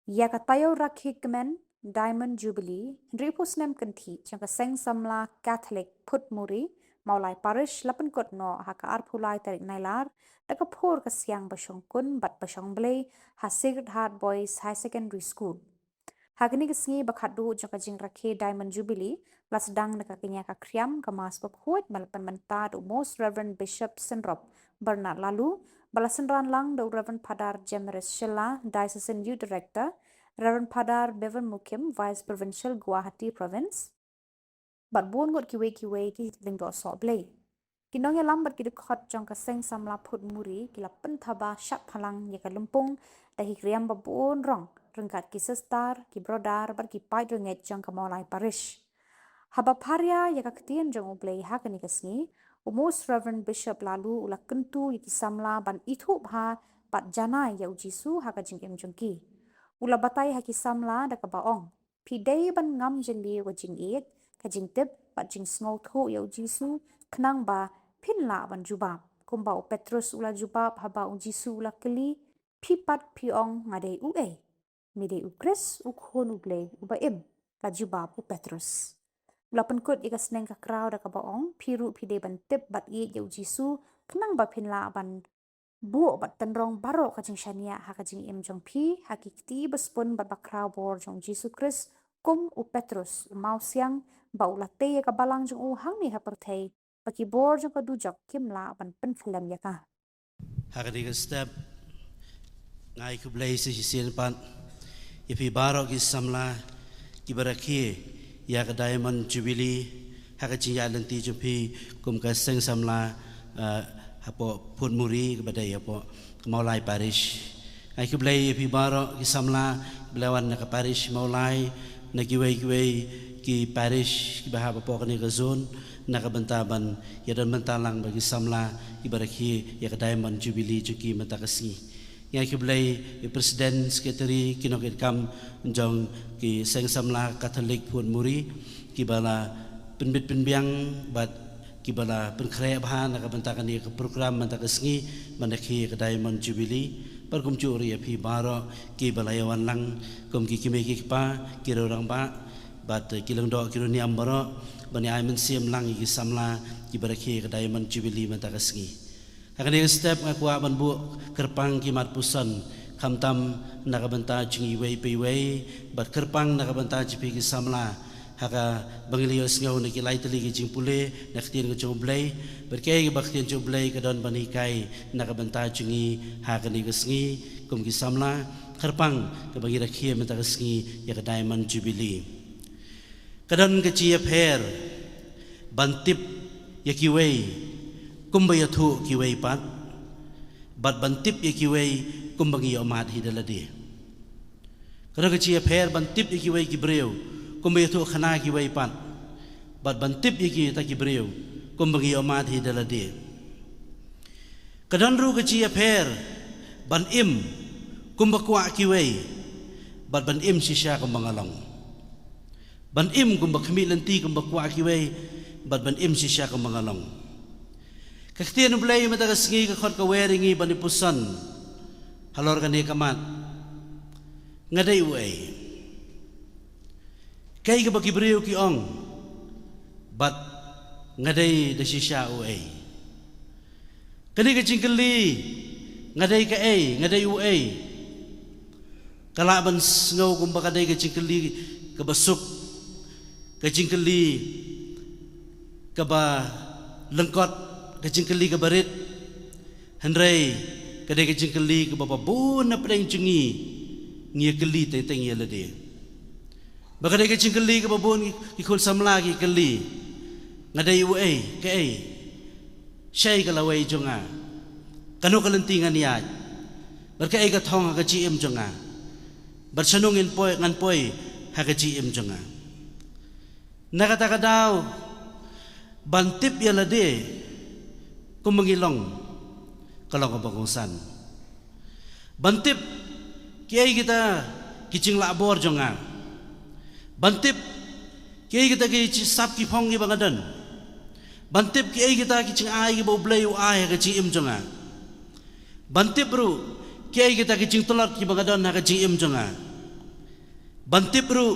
Ya katayo rakhikmen Diamond Jubilee ripus nem kanthi jangka seng samla Catholic put muri maulai parish lapan kot no haka arpulai tarik nailar daka phor ka siang basong kun bat basong blay ha Sacred Heart Boys High Secondary School. Hagini kesengi bakhadu jangka jing rakhe Diamond Jubilee las dang naka kenya ka kriam ka mas bakhuat malapan mentad Most Reverend Bishop Senrop Bernard Lalu balasan ran lang do Reverend Padar Jemeres Shella Diocesan Youth Director Reverend Padar Bevan Mukim Vice Provincial Guwahati Province bat buon got kiwe ki lingdo so blay kinong ya lambat ki khot jong ka seng samla phut muri kila penthaba shat phalang ya ka lumpung dahi kriam ba buon rong rengkat ki sestar ki brodar bar ki pai renget jong ka molai parish haba pharia ya ka ktien jong blay ha ka ni kasni Most Reverend Bishop Lalu ula kentu yaki samla ban ithu bha bat janai ya ujisu ha ka jing em jongki ula batai ha ki samla da ka baong pi dei ban ngam jeli wa jing ek ka jing tip bat jing sngo tho ya ujisu knang ba phin la ban jubab kumba u Petrus ula jubab haba ujisu ula keli pi pat pi ong ngade u e mide u Chris u khon u ble u ba im la jubab u Petrus Lapan kot ika seneng ka kraw da ka baong piru pide ban tip bat ye jau jisu kenang ba phin la ban bu bat tenrong baro ka jing shania ha ka jing im jong pi hakikti bespun bat bakraw bor jong jisu Chris kum u Petrus mau siang ba ulate ka balang jong u hang ni ha perthei baki bor jong ka dujak kim la ban pen film ya ka Hakadiga step ngai ku blaze si sin pan ipi baro ki samla ki baraki ya ka Diamond Jubilee hakaji ya lenti jumpi kum ka seng samla hapo pun muri ke badai hapo maulai parish ngai ku blai ipi baro ki samla belawan na ka parish maulai na kiwei ki parish ki bahaba po kani ka zone nakabantaban ya dan mentalang bagi samla ibaraki ya Diamond Jubilee juki mentakasi yang kiblay presiden sekretari kinoket kam jong ki seng samla Katolik pun muri kibala penbit penbiang bat kibala penkraya bahan nakabantakan ni ke program mentakasi mandaki ya Diamond Jubilee perkum curi ya pi baro kibala yawan lang kum ki kimeki pa kira orang ba bat kilang do kiro ni ambaro bani ay mensiam lang igi samla ibaraki ke Diamond Jubilee mentakasngi akan dia step aku aban bu kerpang kimat pusan kamtam nakabanta jingi wei pe wei bat kerpang nakabanta jipi ki samla haka bangilios ngau neki lai teli ki jingpule naktien ko joblay berkai ki baktien joblay kadon bani kai nakabanta jingi haka ni kasngi kum ki samla kerpang ke bagi rakhia mentakasngi ya ke Diamond Jubilee kadang kecil per bantip ya kiwei kumbaya thu kiwei pat bat bantip ya kiwei kumbangi omat hidaladi kadang kecil per bantip ya kiwei kibreu kumbaya thu khana kiwei pat bat bantip ya ki ta kibreu kumbangi omat hidaladi kadang ru kecil per ban im kumbakwa kiwei bat ban im sisya kumbangalong ban im kumbak khmi lenti kumbak kwa kiwei bat ban im sisya kumbangalong kaktian ulay matagasngi ka khot ka weringi ban ipusan halor kani kamat ngaday uay kay ka bakibriyo ki ong bat ngaday da sisya uay kani ka cingkali ngaday ka ay ngaday uay kalaban ngaw kumbak kaday ka cingkali ka basuk kajing keli kaba lengkot kajing keli kabarit hendrai kadai kajing keli kaba babun apa yang jengi ngia keli tentang ia lade bakadai kajing keli kaba babun ikul samla ki keli ngadai uai ke ai syai kalawai jonga kanu kalentingan ya berkai ka thong ka ji em jonga bersanungin poi ngan poi ha ka ji em jonga nakata-kadaw bantip ya lade kumangilong kalong kabangusan bantip kiai kita kicing labor jonga bantip kiai kita ki sap ki phong ki bangadan bantip kiai kita kicing ai ki boblay u ai ka ci im jonga bantip ru kiai kita kicing tolat ki bangadan ha ka ci im jonga bantip ru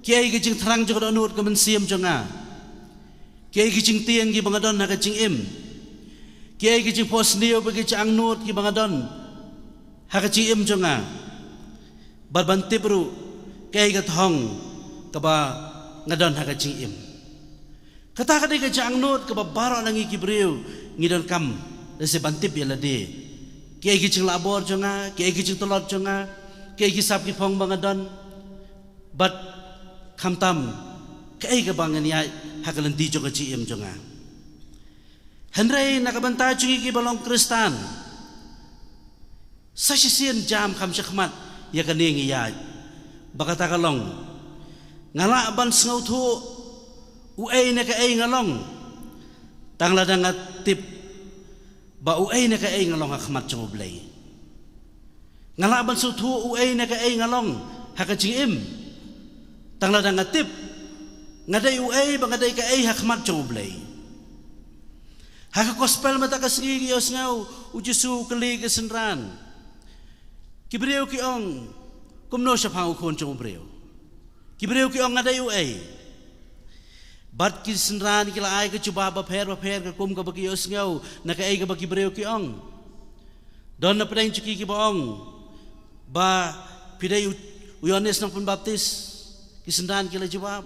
kiai gijing terang jog onut ke mensiam jonga kiai gijing tiang gi bangadon na gijing im kiai gijing pos niu bagi cang nut gi bangadon ha gijing im jonga bar bantip ru kiai gathong ke ba ngadon ha gijing im kata kata gijing nut ke ba baro nangi kibriu ngidon kam dese bantip ya lade kiai gijing labor jonga kiai gijing tolot jonga kiai gisap ki phong bangadon but kamtam kiai ke bangan ya hakalan di joka ci em jonga henrei nakabanta cungi ki balong kristan sasisian jam kam syakmat ya kaning ya bakata kalong ngala ban sngau thu uai na ka ai ngalong tang ladang tip ba uai na ka ai ngalong akmat jong blai ngala ban su thu uai na ka ai ngalong hakacing im tang ladang tip ngadai uai ba ngadai ka ai hakmat jong blai haka gospel mata ka sigi yos ngau ujisu keli ke senran kibreu ki ong kumno sa phang khon jong breu kibreu ki ong ngadai uai bat ki senran ki la ai ka cuba ba pher ka kum ka bagi yos ngau na ka ai ka bagi breu ki ong don na pedang cuki ki ba ong ba pidai Yohanes nang pembaptis ki senran ki la jawab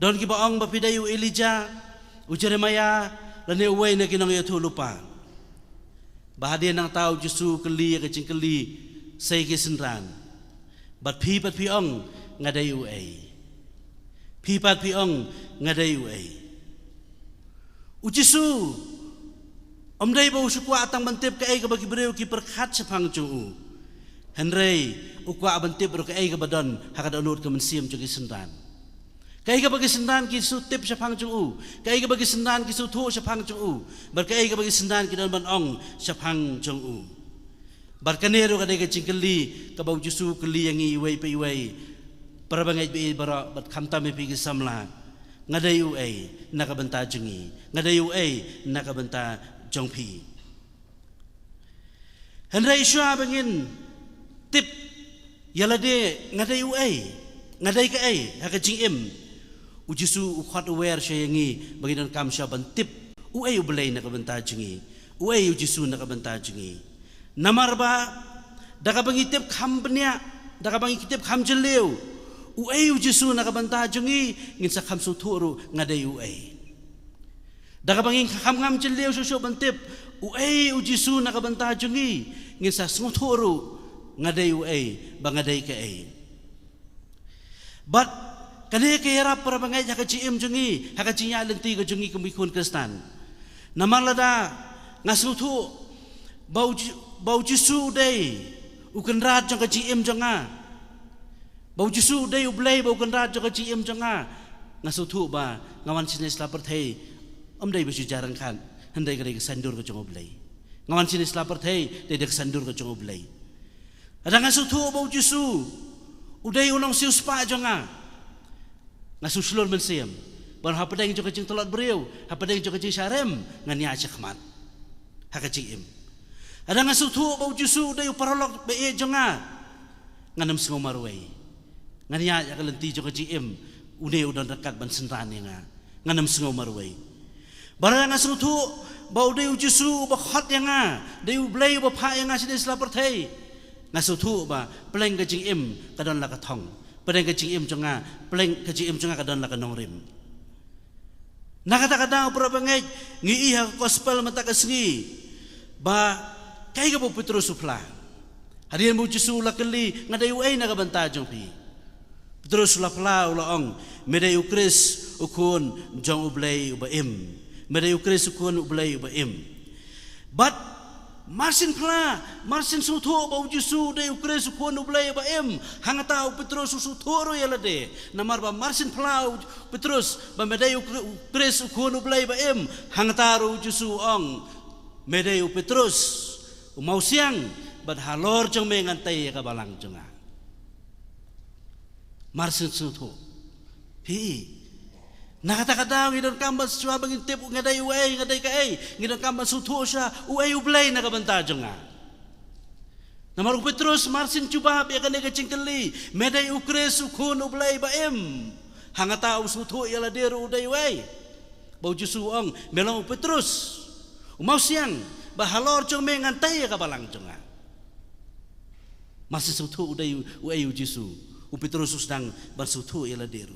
don ki ba ong ba pidai Elijah Jeremiah lane uai na kinang ya lupa bahadian nang tau jusu keli ka cing keli sai ki senran bat pi ong ngadai uai pi ong ngadai uai ujisu omdai ba usukwa atang bantip ka ai ka bagi breu ki perkhat sepang cu henrei ukwa bantip ro ka ai ka badon hakad onut ka mensiam cu ki senran kai ka bagi sendan ki su tip sepang cu kai ka bagi sendan ki su thu sepang cu bar kai ka bagi sendan ki don ban ong sepang cu bar kanero ka dai ka cingkeli ka bau jusu keli yang iwai pe iwai parabangai be bara bat khamta me pi ki samla ngadai uai nakabanta jungi ngadai uai nakabanta jongpi henrei shua bangin tip yalade ngadai uai ngadai ka ai haka jing im ujisu ukhat aware syayangi bagidan kam sya bantip uai ublai nakabanta jungi uai ujisu nakabanta jungi namar ba daka bangi tip kham bnya daka bangi tip kham jeleu uai ujisu nakabanta jungi ngin sa kham su thuru ngadai uai daka bangi kham ngam jeleu su bantip uai ujisu nakabanta jungi ngin sa sngu thuru ngadai uai bangadai ka ai but kane ke era para bangai haka cim jungi haka cinya lenti ka jungi kumikun kristan namalada ngasu thu bau jisu dei ukan rat jong ka cim jonga bau jisu dei ublei bau kan rat jong ka cim jonga ngasu thu ba ngawan sinis lapar thei dei besu jarang kan handai ka dei sandur ka jong ublei ngawan sinis lapar thei dei dek sandur ka jong ublei ada ngasu thu bau jisu udai unong siu spa jonga ngasu slur mensiam bar hapadeng jong ka cing tolot breu hapadeng jong ka cing syarem ngania chakmat haka cing im ada ngasu thu bau jisu dei parolok be jonga nganam singo marwai ngania ya kalenti jong ka cing im une udan dekat ban senran nga nganam singo marwai barang ngasu thu bau dei jisu ba khat nga dei blai ba pha nga sinis lapar thei ngasu thu ba pleng ka cing im kadon la ka thong pleng ka cing im jonga pleng ka cing im jonga kadon la ka nongrim nakata-kata pra bangai ngi iha gospel mata ka singi ba kai ka bu Petrus supla harian bu jisu la keli ngadai uai na ka banta jong pi Petrus la pla ula ong medai ukris ukun jong ublai ubaim medai ukris ukun ublai ubaim but marsin pla marsin su tho bau jisu dei ukris ukun ublai ubaim hangata Petrus su thoro yalade namar ba marsin pla Petrus ba medai ukris ukun ublai ubaim hangata ru jisu ong medai Petrus umau siang bad halor jong mengantai ka balang jonga marsin su tho hi nakata-kata ngidon kambal suwa bangin tip ngadai ka ai ngidon kambal su tho sya uai ublai na ka banta jonga Namar Petrus marsin cuba ya kan ka cingkeli medai ukre sukun ublay baem hangata usutu yala deru udai wai bau jusu ong melong Petrus umau siang bahalor jong mengantai ka balang jonga masih sutu udai wai ujisu u Petrus sedang bersutu yala deru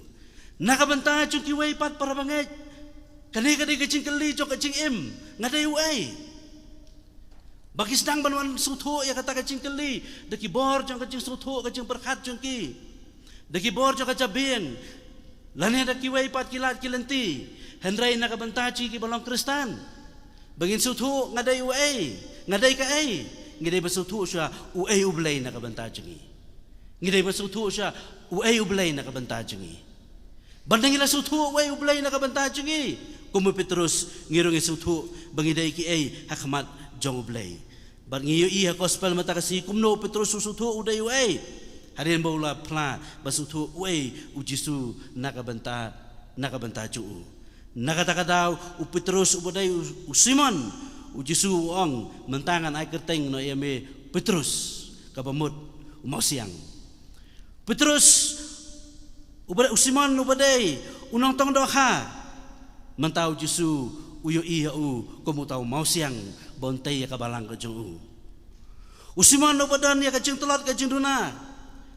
nakabanta jong ki wai pat para bangai kani ka cingkeli jong ka cingim ngadai wai bagi sedang banwan sutu ya kata kacing keli deki bor jong kacing sutu kacing berkat jong ki deki bor jong kacabien lane deki wai pat kilat kilenti hendrai nak bentaci ki balong Kristen bagin sutu ngadai wai ngadai ka ai ngidai basutu sya uai ublay nak bentaci ngidai basutu sya uai ublay nak bentaci bandangila sutu uai ublay nak bentaci kumu Petrus ngirungi sutu bangidai ki ai hakmat jong ublay bar ngiyo iya gospel mata kasi kumno Petrus susutu uday uai harian baula pla basutu uai ujisu nakabanta juu nakatakadaw u Petrus ubaday u Simon ujisu ong mentangan ay kerteng no yame Petrus kabamut umau siang Petrus ubaday u Simon ubaday unong tong doha mentau jisu uyo iya u komu tau mau siang bontai ya kabalang ka jung usiman no badan ya kacing telat kacing duna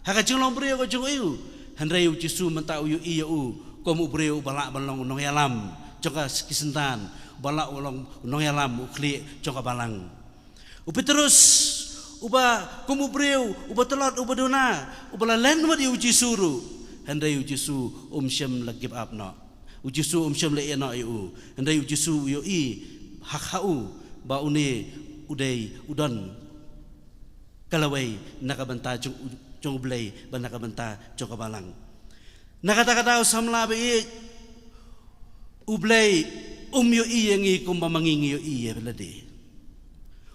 ha kacing lombre ka jung u handrai u jisu menta u iya u komu breu balak balong nong yalam joka kisentan balak ulong nong yalam u kli joka balang u Petrus uba komu breu uba telat uba duna ubala len wa di u jisuru handrai u jisu syam lagib apno ujisu syam le ena eu andai ujisu yo I hakhau ba une udai udan kalawai nakabanta jong blai ba nakabanta jong kabalang nakata-kata samla be ublai yo I yangi kumba mangingi yo I belade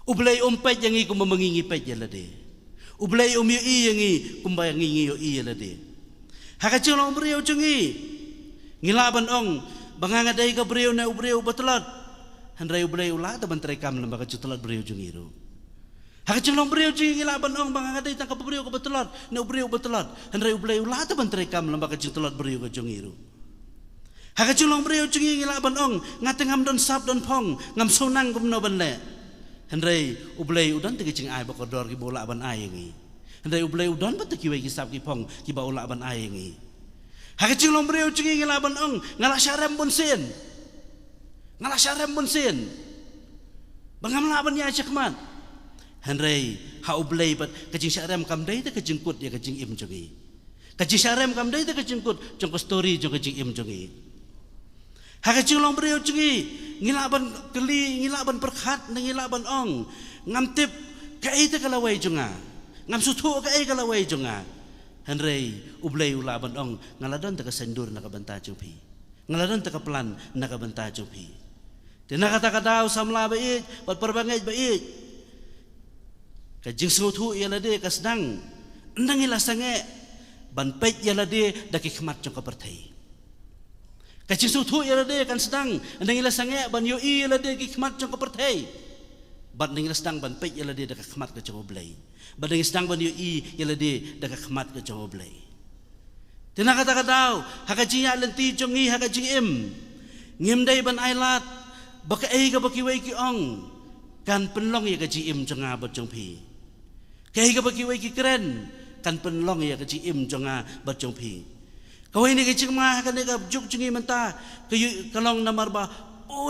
ublai pet yangi kumba mangingi pet yalade ublai yo I yangi kumba yangi yo I yalade hakacung long brio jungi ngilaban ong bangangadai ka breu na ubreu batelat handrai ubreu la ta bantrai kam lembaga jutelat breu jungiru hakacung long breu jungi ngilaban ong bangangadai ta ka breu ka batelat na ubreu batelat handrai ubreu la ta bantrai kam lembaga jutelat breu ka jungiru hakacung long breu jungi ngilaban ong ngatengam don sap don pong ngam sonang kumno banle handrai ubleu dan tegi cing ai bakodor ki bola ban ai ngi handrai ubleu dan bataki wai ki sap ki pong ki ba ula ban ai ngi hakacing long breu cungi ngelaban ong ngalah syarem bonsen bangam laban ya cakman handrai ha ublei bat kacing syarem kam dai ta kacing kut ya kacing im jungi kacing syarem kam dai ta kacing kut jong story jong kacing im jungi hakacing long breu cungi ngilaban keli ngilaban perkhat ngilaban ong ngamtip kai ta kalawai junga ngam sutu kai kalawai junga handrai ublay ulaban ong ngaladon taka sendur nakabanta jupi ngaladon taka pelan nakabanta jupi te nakata-kata samla bait pat perbangai bait kajing sutu yalade kasdang endang ilasange ban pet yalade daki khmat jong kapertai kajing sutu yalade kan sedang endang ilasange ban yo I yalade ki khmat jong kapertai ban endang ilasdang ban pet yalade daki khmat ka jong ublay badang sedang ban yo I yalade daga khmat ka jong oblay tina kata-kata hakaji ya lenti jongi hakaji ngim dai ban ailat baka ai ka baki wai ki ong kan penlong ya kaji jonga bat jong pi kai ka baki wai ki keren kan penlong ya kaji jonga bat jong pi kawai ni kaji ma kan ka juk jongi menta ka long namar ba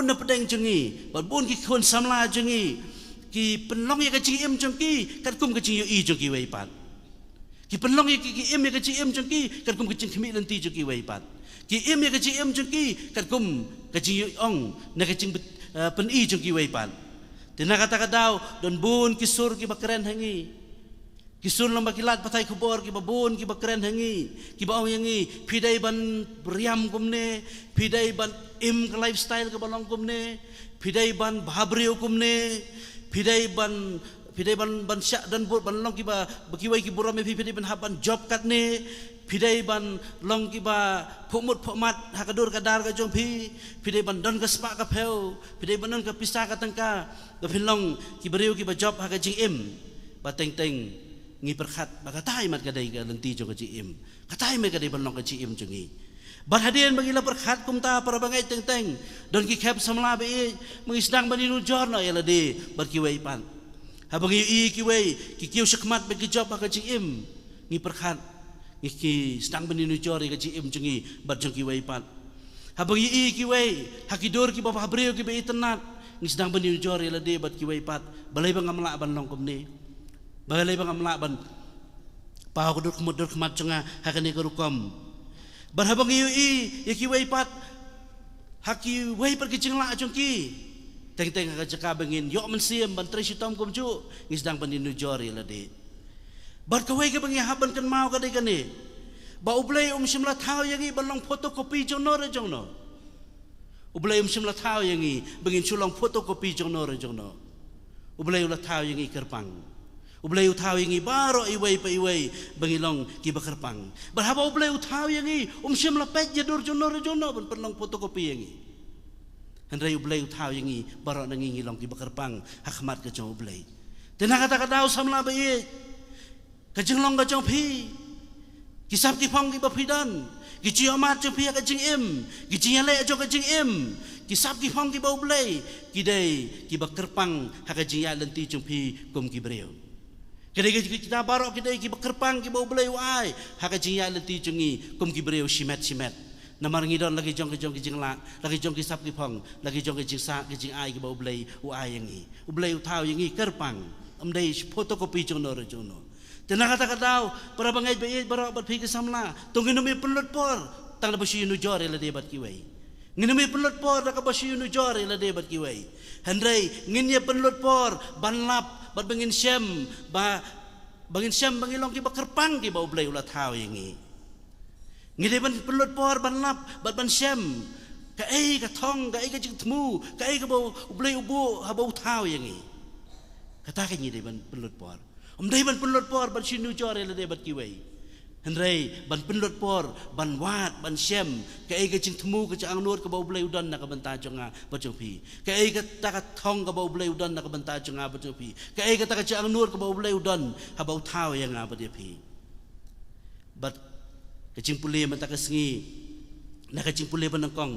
na pedeng jongi bat bun ki khon samla jongi ki penlong ya kacing jong ki kat kum kacing yo I jong ki wai pat ki penlong ya ki ya kacing jong ki kat kum kacing khmi lenti jong ki wai pat ki ya kacing jong ki kat kum kacing yo ong na kacing pen I jong ki wai pat tina kata-kata don bun ki sur ki bakren hangi ki sur lam bakilat patai kubor ki babun ki bakren hangi ki baong yangi pidai ban riam kumne pidai ban ke lifestyle ke balong kumne pidai ban bhabrio kumne pidai ban syak dan ban long kiba bakiwai ki buram pidai ban haban job kat ne pidai ban long kiba phomut phomat hakadur kadar ka jong pidai ban don ka spa ka pheu pidai ban don ka pisa ka tangka ka phinlong ki bariu ki ba job haka jing bateng ngi perkhat bakatai mat kadai ka lenti jong ka im katai me kadai banlong ka im jongi barhadian bangila perkhat kumta para bangai teng don ki khap samla be mengisdang baninu jorno yala de barkiwei pan habang i kiwei ki kiu sakmat be ki job ka im ngi perkhat ngi ki stang baninu jori ka im jongi bar jong kiwei pan habang i kiwei hakidor ki bapa breu ki be itenat ngi sedang baninu jori yala de bar kiwei pat balai bang amla banlong kumni balai bang amla ban pau kudur kemat jonga hakani karukom barhabang iu yaki wei pat haki wei pergi cengla jongki teng ka jaka bengin yo mensiam ban tre sitom kumju ngisdang bandinu jori lade bar ka wei ka bengi haban kan mau ka de kane ba ublei simla thau yangi balong fotokopi jongno re jongno ublei simla thau yangi bengin sulong fotokopi jongno re jongno ublei ula thau yangi kerpang ublei uthau yangi baro iwei pa iwei bangilong ki bakerpang berhaba ublei uthau yangi sim lapet jadur jono ban perlong fotokopi yangi hendrai ublei uthau yangi baro nangi ngilong ki bakerpang hakmat ka jong ublei tena kata dau samla ba ye ka jinglong ka jong phi kisap ki phong ki bafidan ki chiamat jong phi ka jing im ki jiale jong ka jing im kisap ki phong ki ba ublei ki dei ki bakerpang haka jingya lenti jong phi kum ki breu Kedai kita barok kedai kita kerpang kita bau belai wai haka jingya leti jungi kum ki breu simet namar ngidon lagi jong la lagi jong ki sap ki phong lagi jong ki jing sa ki jing ai ki bau belai wai yangi ublai uthau yangi kerpang amdai fotokopi jono tena kata dau para bangai be barok bat phi ki samla tungin mi pelut por tang basi nu jore la debat ki wei ngin mi pelut por ka basi nu jore la debat ki wei hendrai ngin ye pelut por banlap bat bangin syam bangilong ki bakerpang ki bau blai ulat hau yangi ngide ban pelut por ban lap bat ban syam ka ka thong ka jing tmu ka ka bau blai ubu ha bau thau yangi kata ka ngide ban pelut por dai ban pelut por ban sinu jore le de bat ki wei hendrai ban pelut por ban wat ban syam ka jing tmu ka ang nur ka bau blai udan na ka banta jonga bajong pi ka ta ka thong ka bau blai udan na ka banta jonga bajong pi ka ta ka ang nur ka bau blai udan ha bau thau yang nga bade pi bat ka jing pule man ta ka sngi na ka jing pule ban kong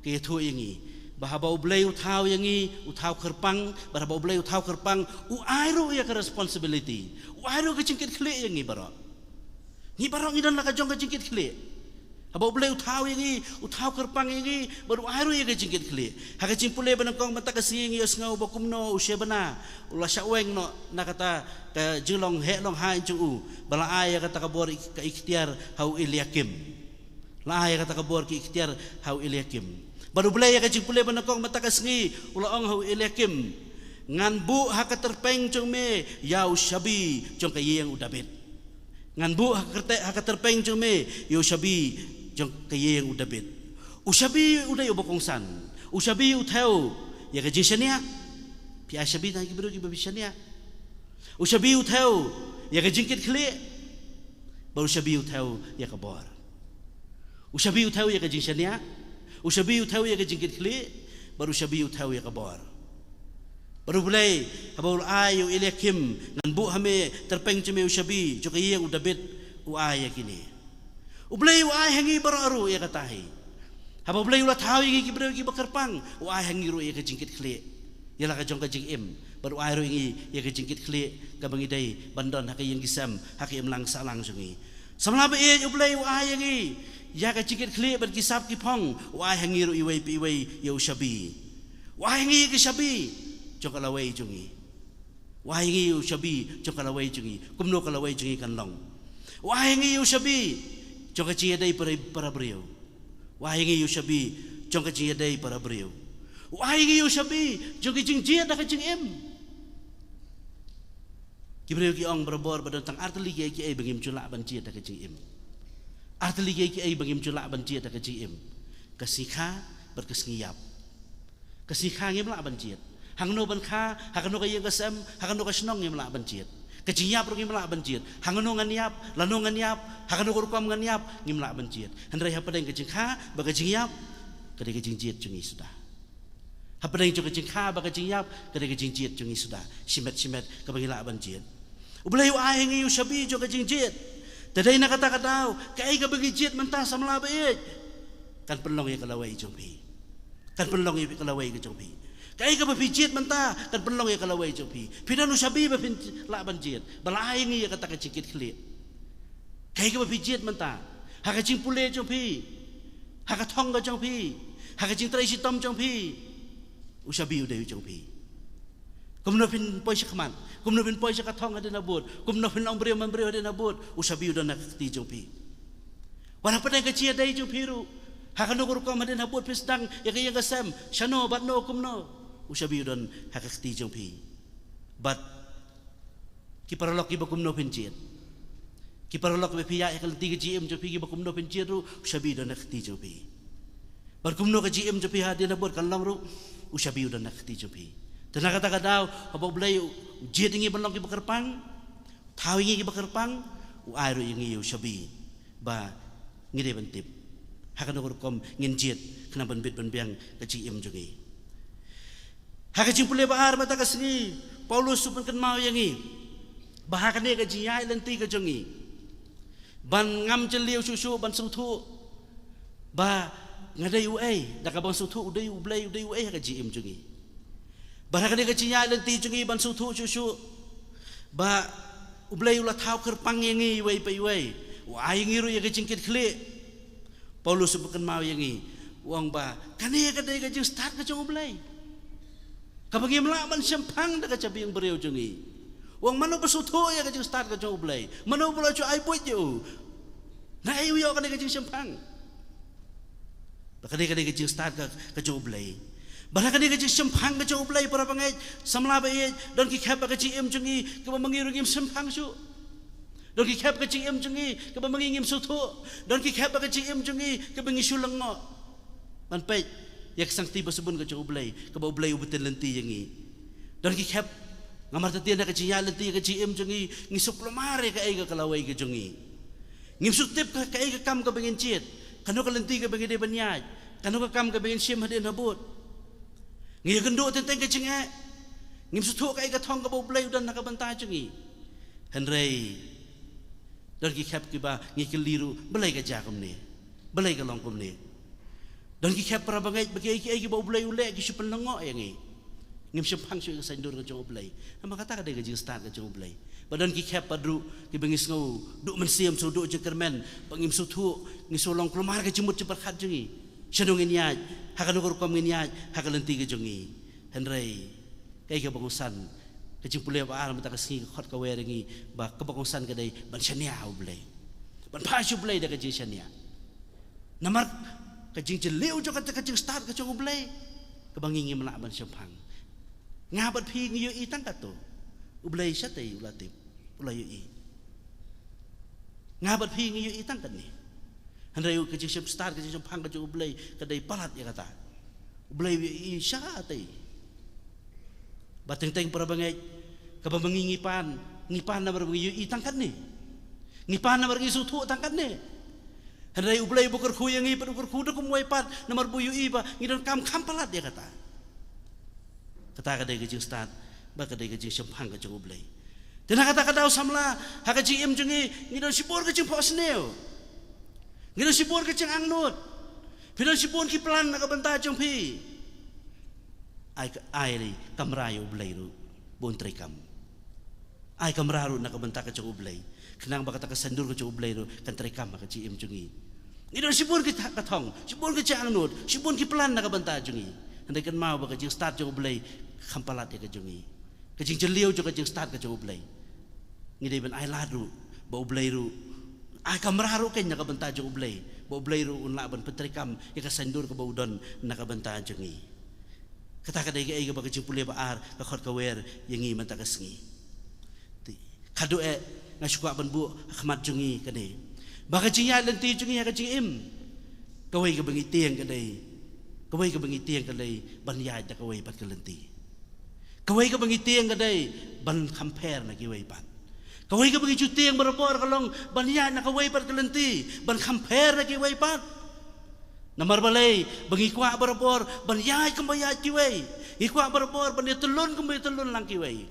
ke thu yangi ba ha bau blai uthau yangi uthau kerpang ba bau blai uthau kerpang u airu ya ka responsibility u airu ka jing kit khle yangi baro ni barang idan laka jong ka jingkit khle haba boleh uthau yangi uthau kerpang yangi baru airu ye ka jingkit khle ha ka jimpule banangkong mata ka singi os ngau bakumno usya bana ula syaweng no nakata ka jilong he long hai chu bala ay kata ka bor ka ikhtiar hau Eliakim la ay kata ka bor ki ikhtiar hau Eliakim baru boleh ka jimpule banangkong mata ka singi ula ong hau Eliakim ngan bu ha ka terpeng jong me yau syabi jong ka yeng udabet ngan bu haka terpeng jong me yo shabi jong kayeng udabit ushabi uday ubokongsan ushabi uthau ya ka jishania pi ashabi na ki bro ki babishania ushabi uthau ya ka jingkit khle baru shabi uthau ya ka bor ushabi uthau ya ka jishania ushabi uthau ya ka jingkit khle baru shabi uthau ya ka bor baru boleh habul ayu Eliakim ngan bu hame terpeng ceme ushabi jo kayeng udabit u ay kini ublay u ay hangi baro ya katahi haba boleh ulat hawi ki bro ki bakerpang u ay hangi ro ya ka jingkit khle ya la ka jong ka jing im baru ay ro ngi ya ka jingkit khle ka bangi dai bandon ha ka yeng gisam ha ka im lang salang sungi samla ba e ublay u ay hangi ya ka jingkit khle bar kisap ki phong u ay hangi ro iwei pi iwei ya ushabi u ay hangi ki shabi jong kalawai jungi wahai ngi ushabi jong kalawai jungi kumno kalawai jungi kan long wahai ngi ushabi jong kaci dai para brio wahai ngi ushabi jong kaci dai para brio wahai ngi ushabi jong jing jia da kajing em kibreu ki ong berbor badantang arteli ki ai bangim culak ban jia da kajing em arteli ki ai bangim culak ban jia da kajing em kasikha berkesngiyap kasikha ngim lak ban jia hangno ban kha hakano ka yeng kasam hakano ka snong ngim la banjit kajinyap ro ngim la banjit hangno nganiap lano nganiap hakano ko rupam nganiap ngim la banjit handrai hapadeng kajing kha ba kajinyap kadai kajing jit jungi sudah hapadeng jo kajing kha ba kajinyap kadai kajing jit jungi sudah simet ka bagi la banjit Ublay ay ngi shabi jo ka jingjit. Taday na kata kadaw, kay ka bagijit man ta samla baik. Kan pelong ya kalaway jompi. Kan pelong ya kalaway ka jompi. Kay ka bapijit man ta, kan pelong ya kalaway jompi. Pinanu shabi ba pin laban jit. Balay ngi ya kata ka cikit klit. Kay ka bapijit man ta. Haka jing pule jompi. Haka thong ka jompi. Haka jing trai sitom jompi. Usabi uday jompi. Kumno pin poy siya kaman. Kumno pin poy siya kathong ada nabut. Kumno pin ang beriw man beriw ada nabut. Usabi udah nakti jompi. Wala pa tayo kachia day jompi ru. Hakanukur ko madin nabut pisdang yakaya gasam. Shano batno kumno. Usabi udah hakakti jompi. But kiparalok iba kumno pin jit. Kiparalok iba piya yakal tiga GM jompi iba kumno pin jit ru. Usabi udah nakti jompi. Bar kumno ka GM jompi hadi nabut kalang ru. Usabi udah nakti jompi. Dan kata daw, habang belay ujit ingi balong ki bakarpang, taw ingi ki bakarpang, uayro ingi shabi, ba ngide bantip. Hakan ukur kom nginjit kena banbit banbiang kaci im jungi. Hakacing pule baar mata kasngi, Paulus supan kan mau yangi, bahakan dia kaci yai lenti ka jungi. Ban ngam celiu susu ban sutu, ba ngadai uai, dakabang sutu udai ublay udai uai kaci im jungi. Bahkan dia kecinya lenti jungi ban sutu susu, bah ublay ulah tahu kerpang yangi way pay way, wah yangi ru yang kecingkit klik, Paulus sebutkan mau yangi, uang bah, kani kadai kecing start kecing ublay, kabagi melaban sempang dah kecapi yang beriau jungi, uang mana bersutu ya kecing start kecing ublay, mana pula cu ai buat je, nah ayu yo kadai kecing sempang, kadai kecing start kecing ublay. Bahkan dia kecil sempang kecil ublay para pengai samla bayi dan kikap kecil em jungi keba mengirungim sempang su dan kikap kecil em jungi keba mengingim sutu dan kikap kecil em jungi keba ngisu lengo man pej yak sang tiba sebun kecil ublay keba ublay ubetin lenti yangi dan kikap ngamar tatian dak kecil lenti kecil em jungi ngisuk lemare ka aiga kalawai ke jungi ngimsuk tip ka aiga kam ka bengin cit kanu ka lenti ka bengin de banyaj kanu ka kam ka bengin sim hadin habut ngi genduk tentang kecing ngim sutu kai ka thong ka bo blay udan nakabanta jungi henrei dan ki khap ki ba ngi keliru belai ka jakum ni belai ka longkum ni dan ki khap para bangai bagi ki bo blay ule ki supen lengo yangi ngim sempang su ka sandur ka jong blay nama kata ka de ka jing start ka jong blay badan ki khap padru ki bengis ngau duk mensiam su duk jekermen pangim sutu ngi solong kelomar ka jemut cepat khat jungi Sedung inyaj, hakan ukur kom inyaj, hakan lenti ke jungi, henrei, kay ke bangusan, kecing pulih apa alam tak kesini khot kaweringi, bah ke bangusan kedai ban shania ublay, ban pasyu ublay dah kecing shania, namar kecing celiu jo kata kecing start kecing ublay, kebangingi melak ban sempang, ngabat pi ngiyo itang kato, ublay syatay ulatip, ulay ui, ngabat pi ngiyo itang kan ni. Henry kecil start kecil sempang kecil ublay kedai palat ya kata ublay isyatai bateng-teng para bangai kaba mengingipan ngipan na berbengi itangkan ni ngipan na berbengi sutu tangkan ni Henry ublay buker khu yang ipan buker khu dak kumway pat namar buyu iba ngidon kam palat ya kata kedai kecil start ba kedai kecil sempang kecil ublay dan kata samla haka GM jungi ngidon sipur kecil posneo ngidon sipur kecing angnut, pidon sipur ki pelan nak benta jompi, ai ni kamrayo ublay ru, bontray kam, ai kamraru nak benta kecing ublay, kenang bakata kesendur kecing ublay ru, kan tray kam kecing im jungi, ngidon sipur ki katong, sipur kecing angnut, sipur ki pelan nak benta jungi, hendak kan mau bakecing start kecing ublay, kampalat ya kecing, kecing jeliu juga kecing start kecing ublay, ngidai ben ai ladu, bau ublay ru. Ay kamraru kay nakabanta jong ublay, bo ublay ro unlaban petrikam ika sandur ka baudon nakabanta jongi. Kata kaday kay ka bagajing pulih baar ka khot kawer yangi mantakasngi. Kadu nga syukwa ban bu ahmad jongi kani. Bagajing ya lenti jongi ka im. Kaway ka bangitiang kaday. Kaway ka bangitiang kaday ban yad da kaway pat kalenti. Kaway ka bangitiang kaday ban compare na kiway pat. Kaway ka bagi cuti yang berapor kalong banyak nak kaway par kelenti ban compare lagi kaway pat namar balay bagi kuah berapor banyak kembayat kiway ikwa berapor ban telun kembay telun lang kiway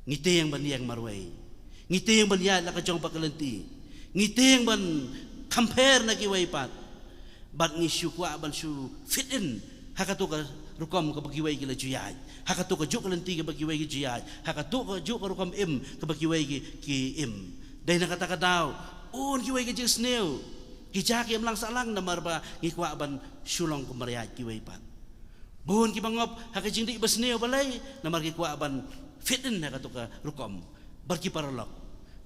ngiti yang ban yang marway ngiti yang ban ya la ka jong pakalenti ngiti yang ban compare na kiway pat bat ngi shu kwa ban shu fit in hakatu ka rukom ka bagiway ki la juyay hakatu ka juk lenti ka bagiway ki juyay hakatu ka juk ka rukom im ka bagiway ki im dai na kata daw un kiway ki jis new ki jak im lang salang na marba ngi kwa ban shulong ka maryat kiway pat buhon ki bangop hakajing di basneo balay na mar ki kwa ban fit in hakatu ka rukom barki paralok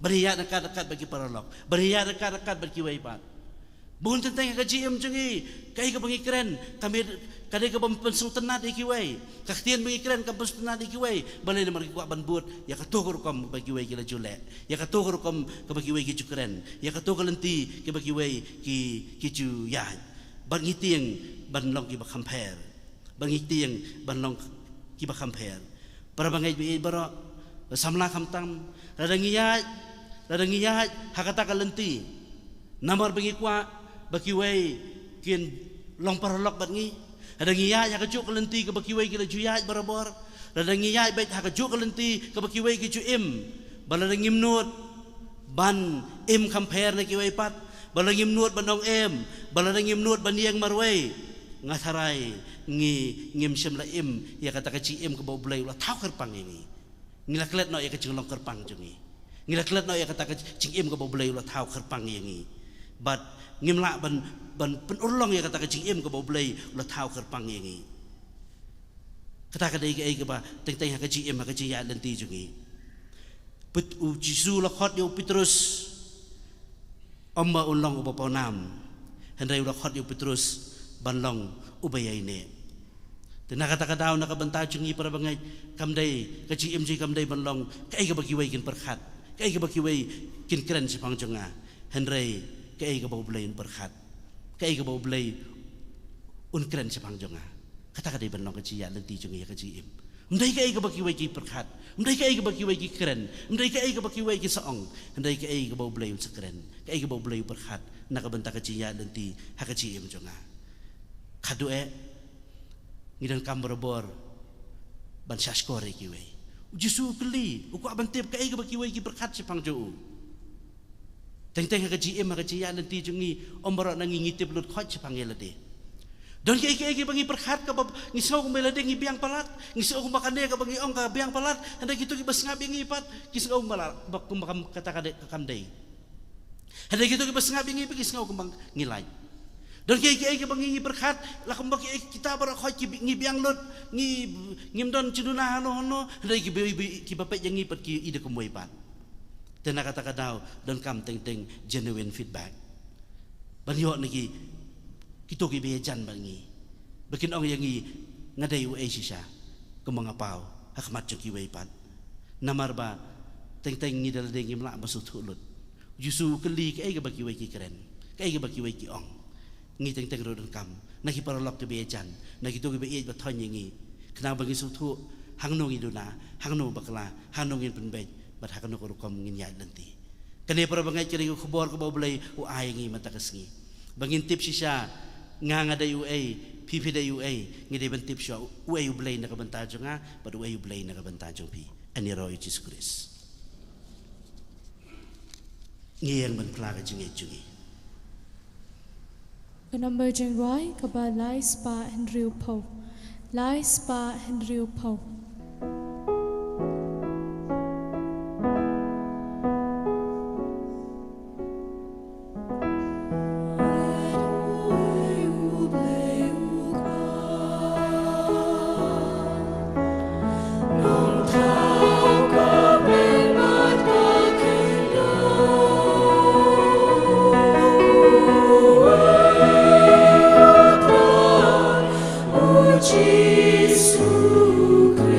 bariya na kadakat bagi paralok bariya na kadakat bagi waipat buhon tentang ka GM jungi kai ka bangi keren kami kadai ka pensung tenat iki wai kaktian bangi keren ka pensung tenat iki wai balai na mar ki kwa ban but ya ka to rukom bagi wai kila jule ya ka to rukom ka bagi wai ki keren ya ka to ka lenti ki bagi wai ki ju ya ban ngitieng ban long ki ba compare bangiti yang banlong kiba compare para bangai bi baro samla kamtam radangiyat hakata kalenti namar bangi kwa bakiway kin long paralok bangi radangiyat hakajuk kalenti ka bakiway kila juyat barabor radangiyat bait hakajuk kalenti ka bakiway ki juim baladangim nut ban im compare na kiway pat baladangim nut banong em baladangim nut baniang marway ngasarai ngim syam la im ya kata kaci im ke bau belai ulah tahu kerpang ini ngilaklet no ya kecing long kerpang jungi ngilaklet no ya kata kacing im ke bau belai ulah tahu kerpang ini but ngimla ban penurlong ya kata kacing im ke bau belai ulah tahu kerpang ini kata kadai ke ba teng ha kaci im ha kaci ya lenti jungi put u jisu la khot yo Petrus omba ulong upa nam hendai ulah khot yo Petrus banlong ubayay ne tinakata daw nakabanta jungi para bangay kamday kaci MJ kamday banlong kay ka bagiway kin perkhat kay ka bagiway kin kren sa pangjunga henry kay ka bawblay perkhat kay ka bawblay un kren sa pangjunga kata kaday banlong kaci ya lenti jungi ya kaci im umday kay ka bagiway ki perkhat umday kay ka bagiway ki kren umday kay ka bagiway ki saong henry kay ka bawblay sa kren kay ka bawblay perkhat nakabanta kaci ya lenti ha kaci im junga kadue ngidang kambarabor ban saskore kiwe jisu keli uku abantip kai ka kiwe ki berkat si pangjo teng ka GM ka jiya nanti jungi ombaro nang ngitip lut khot si pangelade don kai bangi berkat ka ngisaw ko melade ngi biang palat ngisaw ko makane ka bangi ong ka biang palat handa gitu ki bas ngabi ngi pat kisaw malak bak kumakam kata ka kamday handa gitu ki bas ngabi ngi kisaw ko bang ngilay don kay bangi berkat lakum baki kita barakhoy ngi biang lot ngi ngimdon ciduna hano dai ki bapet yang ngi pat ki ide kumoy pat tena kata daw don kam teng genuine feedback banyo niki kito ki bejan bangi bakin ong yang ngi ngadai UA sisa kumangapaw hakmat ki way pat namar ba teng ngi dal de ngi mla masut hulut jusu keli kay baki way ki keren kay baki way ki ong ngi teng rodon kam naki paralok te bejan naki to be e ba thon ngi kna bagi sutu hangno ngi duna hangno bakla hangno ngi penbej bat hakano ko kom ngi nyad nanti kane para bangai kiri ko khobor ko bablay u ay ngi matakas ngi bangin tip siya nga da UA PP da UA ngi de ban tip siya UA u blay na kabanta nga but UA u blay na kabanta pi ani roy Jesus Christ ngi yang ban plaga jungi Number jeng roi kaba lai spa and riu po. Lai spa and riu po. Jesus Christ.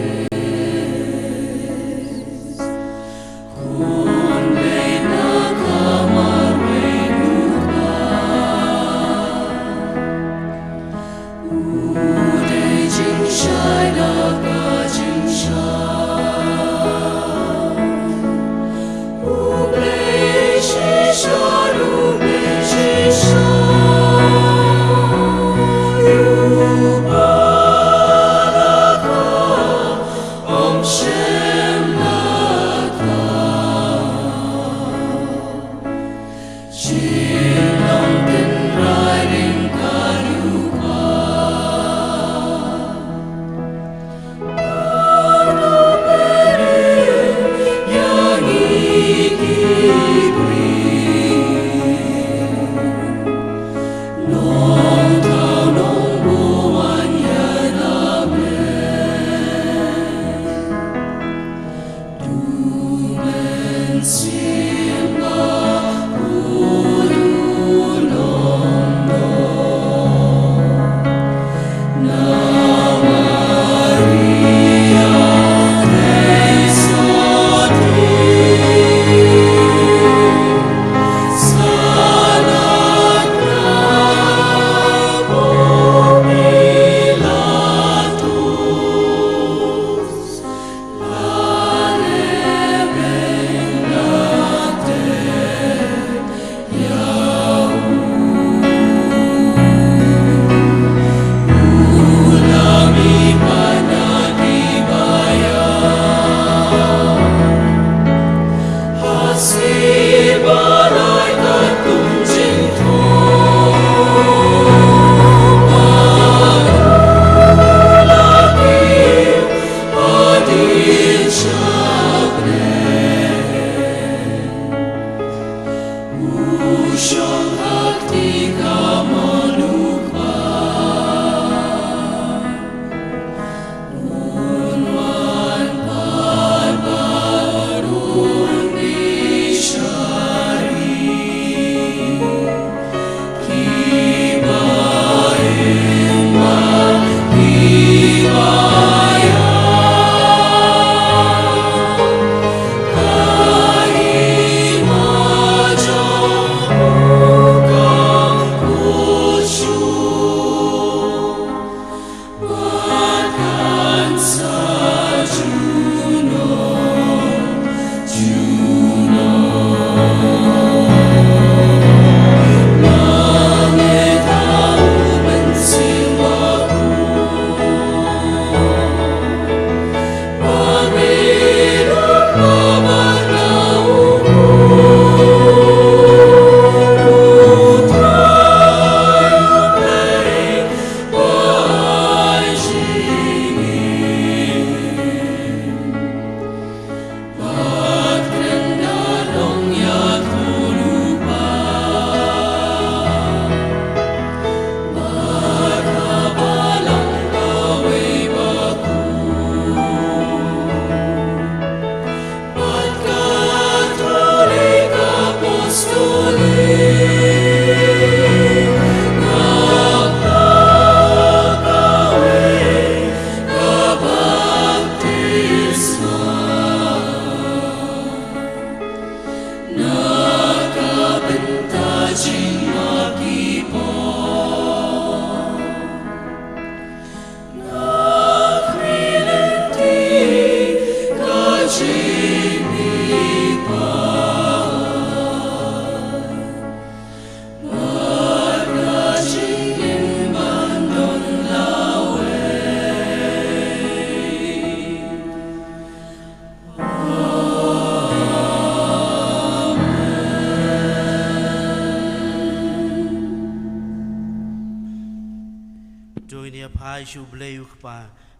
Shu bleu khpa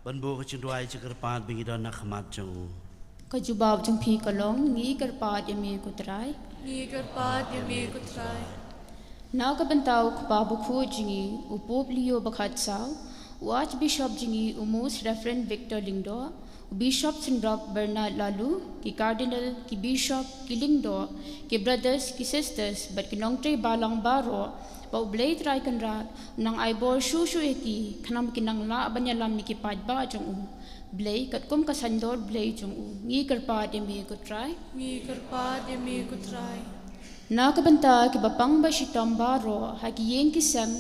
ban bo ka chindwai chikar pat bingi don na khmat chang Kajubab jang pi kalong ngi karpat yami kutrai Ni karpat yami kutrai. na ka bantau khpa bukhu jingi upop liyo bakhat saw Archbishop jingi umus Reverend Victor Lingdo Bishop Sindrak Bernard Lalu ki Cardinal ki Bishop ki Lingdo ki brothers ki sisters bat ki nongtre balang baro Bau blade try kan rat nang aibor shu eki khanam kinang la banyalam ni ki padba jong u blade kat kum ka sandor blade jong u ngi karpa de mi ko try Ni karpat yami kutrai. na ka banta ki bapang ba shitam baro ha ki yen ki sam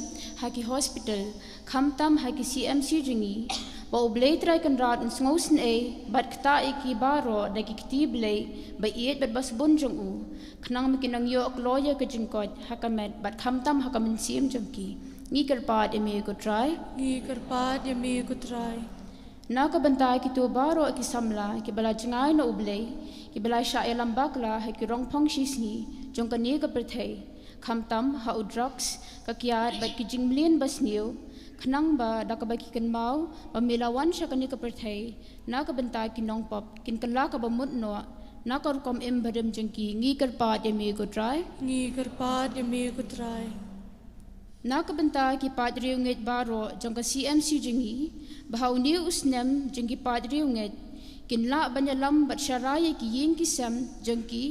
ha ki hospital kham tam ha ki CMC jingi bau blade try kan rat un sngosen e bat kta eki baro da ki kti blade ba iet bat bas bun jong u khnang mi kinang yo ak lawyer ka jingkot hakamet bat kham tam hakamin sim jamki ngi karpat emi ko try Ni karpat yami kutrai. na ka banta ki to baro ki samla ki bala jingai no ublei ki bala sha elam bakla ha ki rong phong shisni jong ka ne ka perthai kham tam ha u drugs ka kiat bat ki jingmlien bas niu khnang ba da ka ba ki kan mau ba milawan sha ka ne ka perthai na ka banta ki nong pop kin kan la ka ba mut no na ka kom em badam jangki ngi karpat emi ko try Ni karpat yami kutrai. na ka banta ki padriu nget baro jong ka CMC jingi bahau ni usnem jingi padriu nget kin la banyalam bat sharaya ki yin ki sam jangki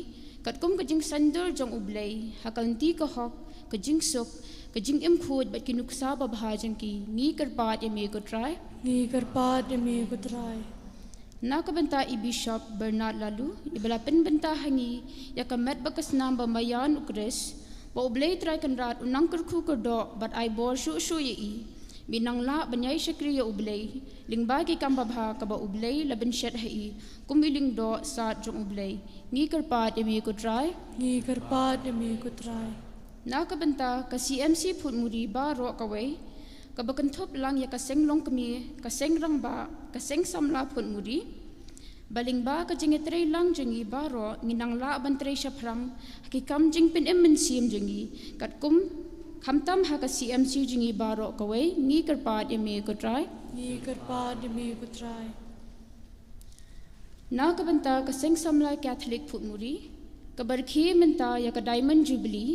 kat kum ka jing sandur jong ublei hakalti ka hok ka jing suk ka jing em khod bat ki nuksa ba bha jangki ngi karpat emi ko try Ni karpat yami kutrai. na ka banta i Bishop Bernard Lalu ibala pen banta hangi ya ka met bakas namba mayan ukres ba ublei try kan rat unang kurku ko do bat ai bor shu ye i binang la banyai shakri ya ublei lingba ki kamba bha ka ba ublei laben shet hai kumiling do sa jong ublei ngi karpat emi ko try Ni karpat yami kutrai. na ka banta ka CMC phut muri ba ro ka wei ka bakan thop lang ya ka seng long kami ka seng rang ba ka seng samla phut muri baling ba ka jingi trei lang jingi baro nginang la ban trei shaprang ki kam jing pin em min sim jingi kat kum kham tam ha ka CMC jingi baro ka wei ngi karpat emi ko try Ni karpat yami kutrai. na ka banta ka seng samla Catholic phut muri ka barkhi minta ya ka Diamond Jubilee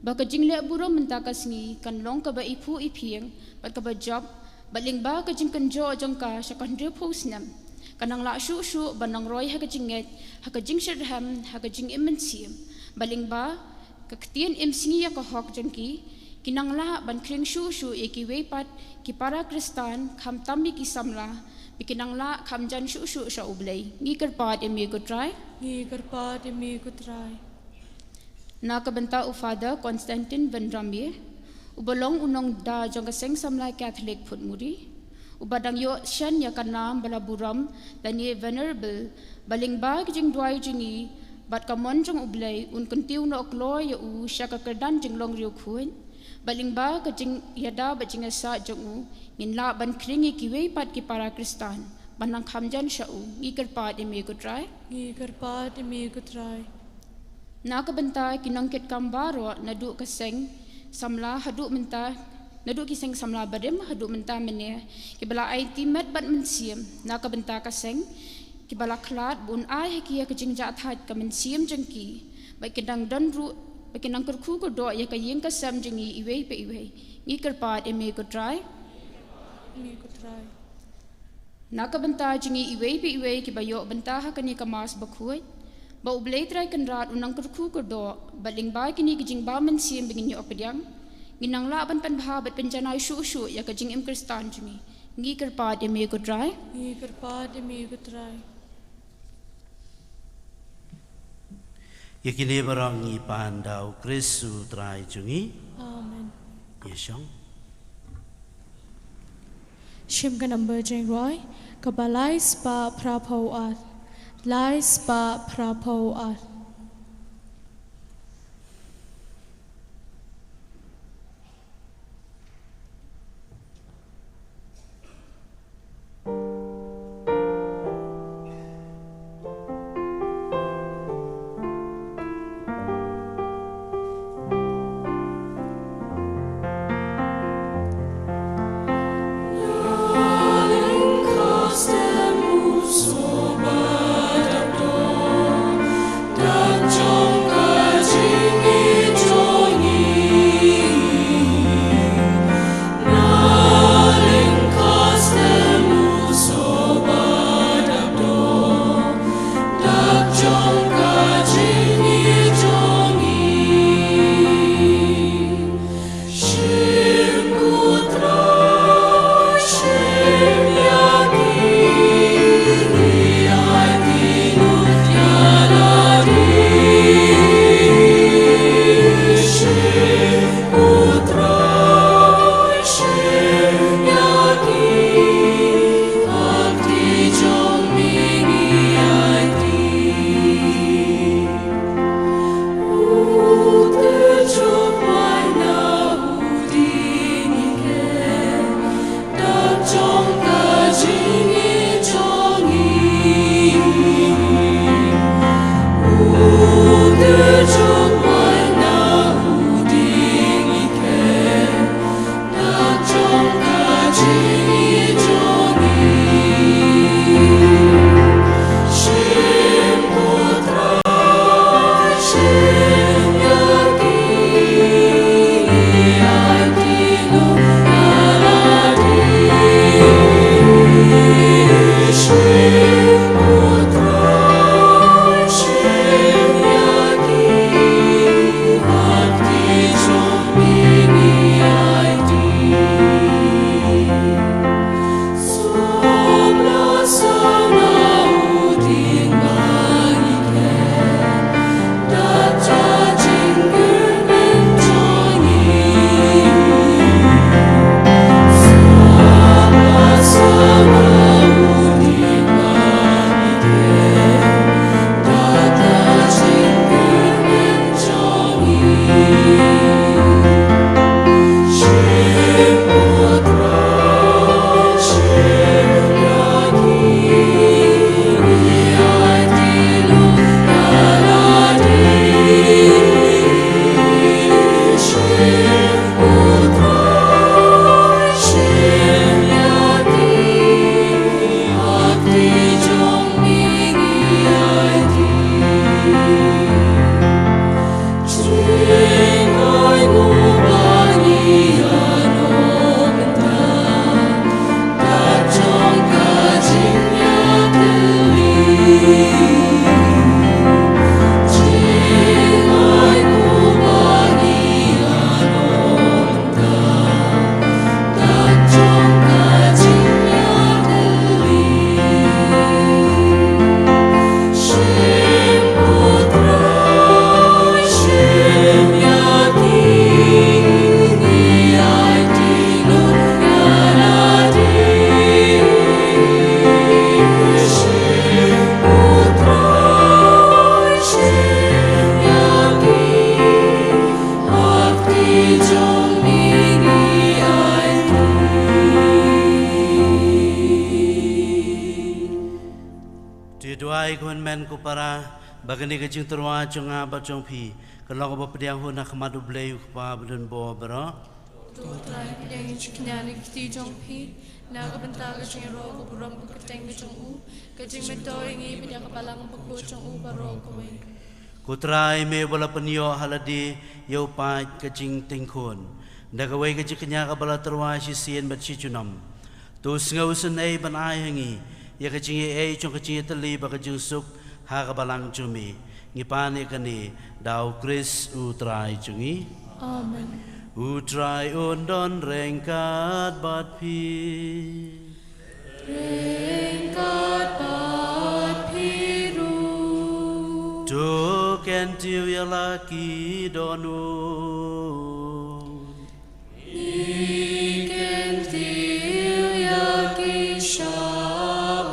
Baka jingle buro mentakas ni kan long ka ba ipu ipieng bat ka ba job baling ba ka jing kan jo jangka sa kan post nam kanang la shu banang roy ha ka jinget ha ka jing shirham ha ka jing imensiam baling ba ka ktien imsingi ya ka hok jangki kinang la ban kring shu e ki weipat ki para kristan kham tambi ki samla bikinang la kham jan shu sa ublay ngi karpat emi ko try Nakabanta u Father Constantine Van Ramie, ubalong unong da jong kaseng samlai Catholic Putmuri, ubadang yo shan ya kanam balaburam dan ye venerable baling bag jing duai jingi bat kamon jong ublay un kuntiu no oklo ya u syaka kerdan jing long riu kuin baling ba ka jing yada ba jing asa jong u ngin la ban kringi kiwei pat ki para Kristan banang khamjan sha u ngikar pat emi ko try Nakabanta kinangkit kambaro nadu kaseng samla hadu menta nadu kiseng samla badem hadu menta mene kibala ai timet bat mensiam nakabanta kaseng kibala klat bun ai hekia kejing jathat ka mensiam jengki bai kedang donru bai kinang kurku ko do ya ka yeng ka sam jengi iwei pe iwei ngi kerpat eme ko try nakabanta jengi iwei pe iwei kibayo banta ha kani kamas bakuai ba ublay try kan rat unang kurku ko do baling ba kini kijing ba mensiam bingin yo opediang ginang laban pan bha bat penjanai shu ya kijing im kristan jimi ngi kerpat eme ko try Yakini barang ngi pandau Kristu try jungi. Amen. Yeshong. Shim ka number jing roy kabalai spa prapo at lai spa prapo at Costa muso badabdo men ko para bagani ka jing terwa chonga ba chong phi kalong ba pediang hu na khmadu blei pa bdun bo bro Tutrai yang chiknyani kiti jong pi na kabanta ka jing ro ko buram ko kateng ka jong u ka jing metoi ngi pidya ka palang ko jong u baro ko we ko trai me bala panyo haladi yo pa ka jing tingkhon dagawai ka jiknya ka bala terwa si sien bat si chunam tu ngau sun ei ban ai hangi ya ka jing ei chong ka jing tali ba ka jing suk ha ka balang chumi ngi pa ne ka ni dau Chris u trai chungi Amen Utrai undon rengkat bat pi Ringkat bat piru Tu kentiu ya laki donu Iken tiu ya kisha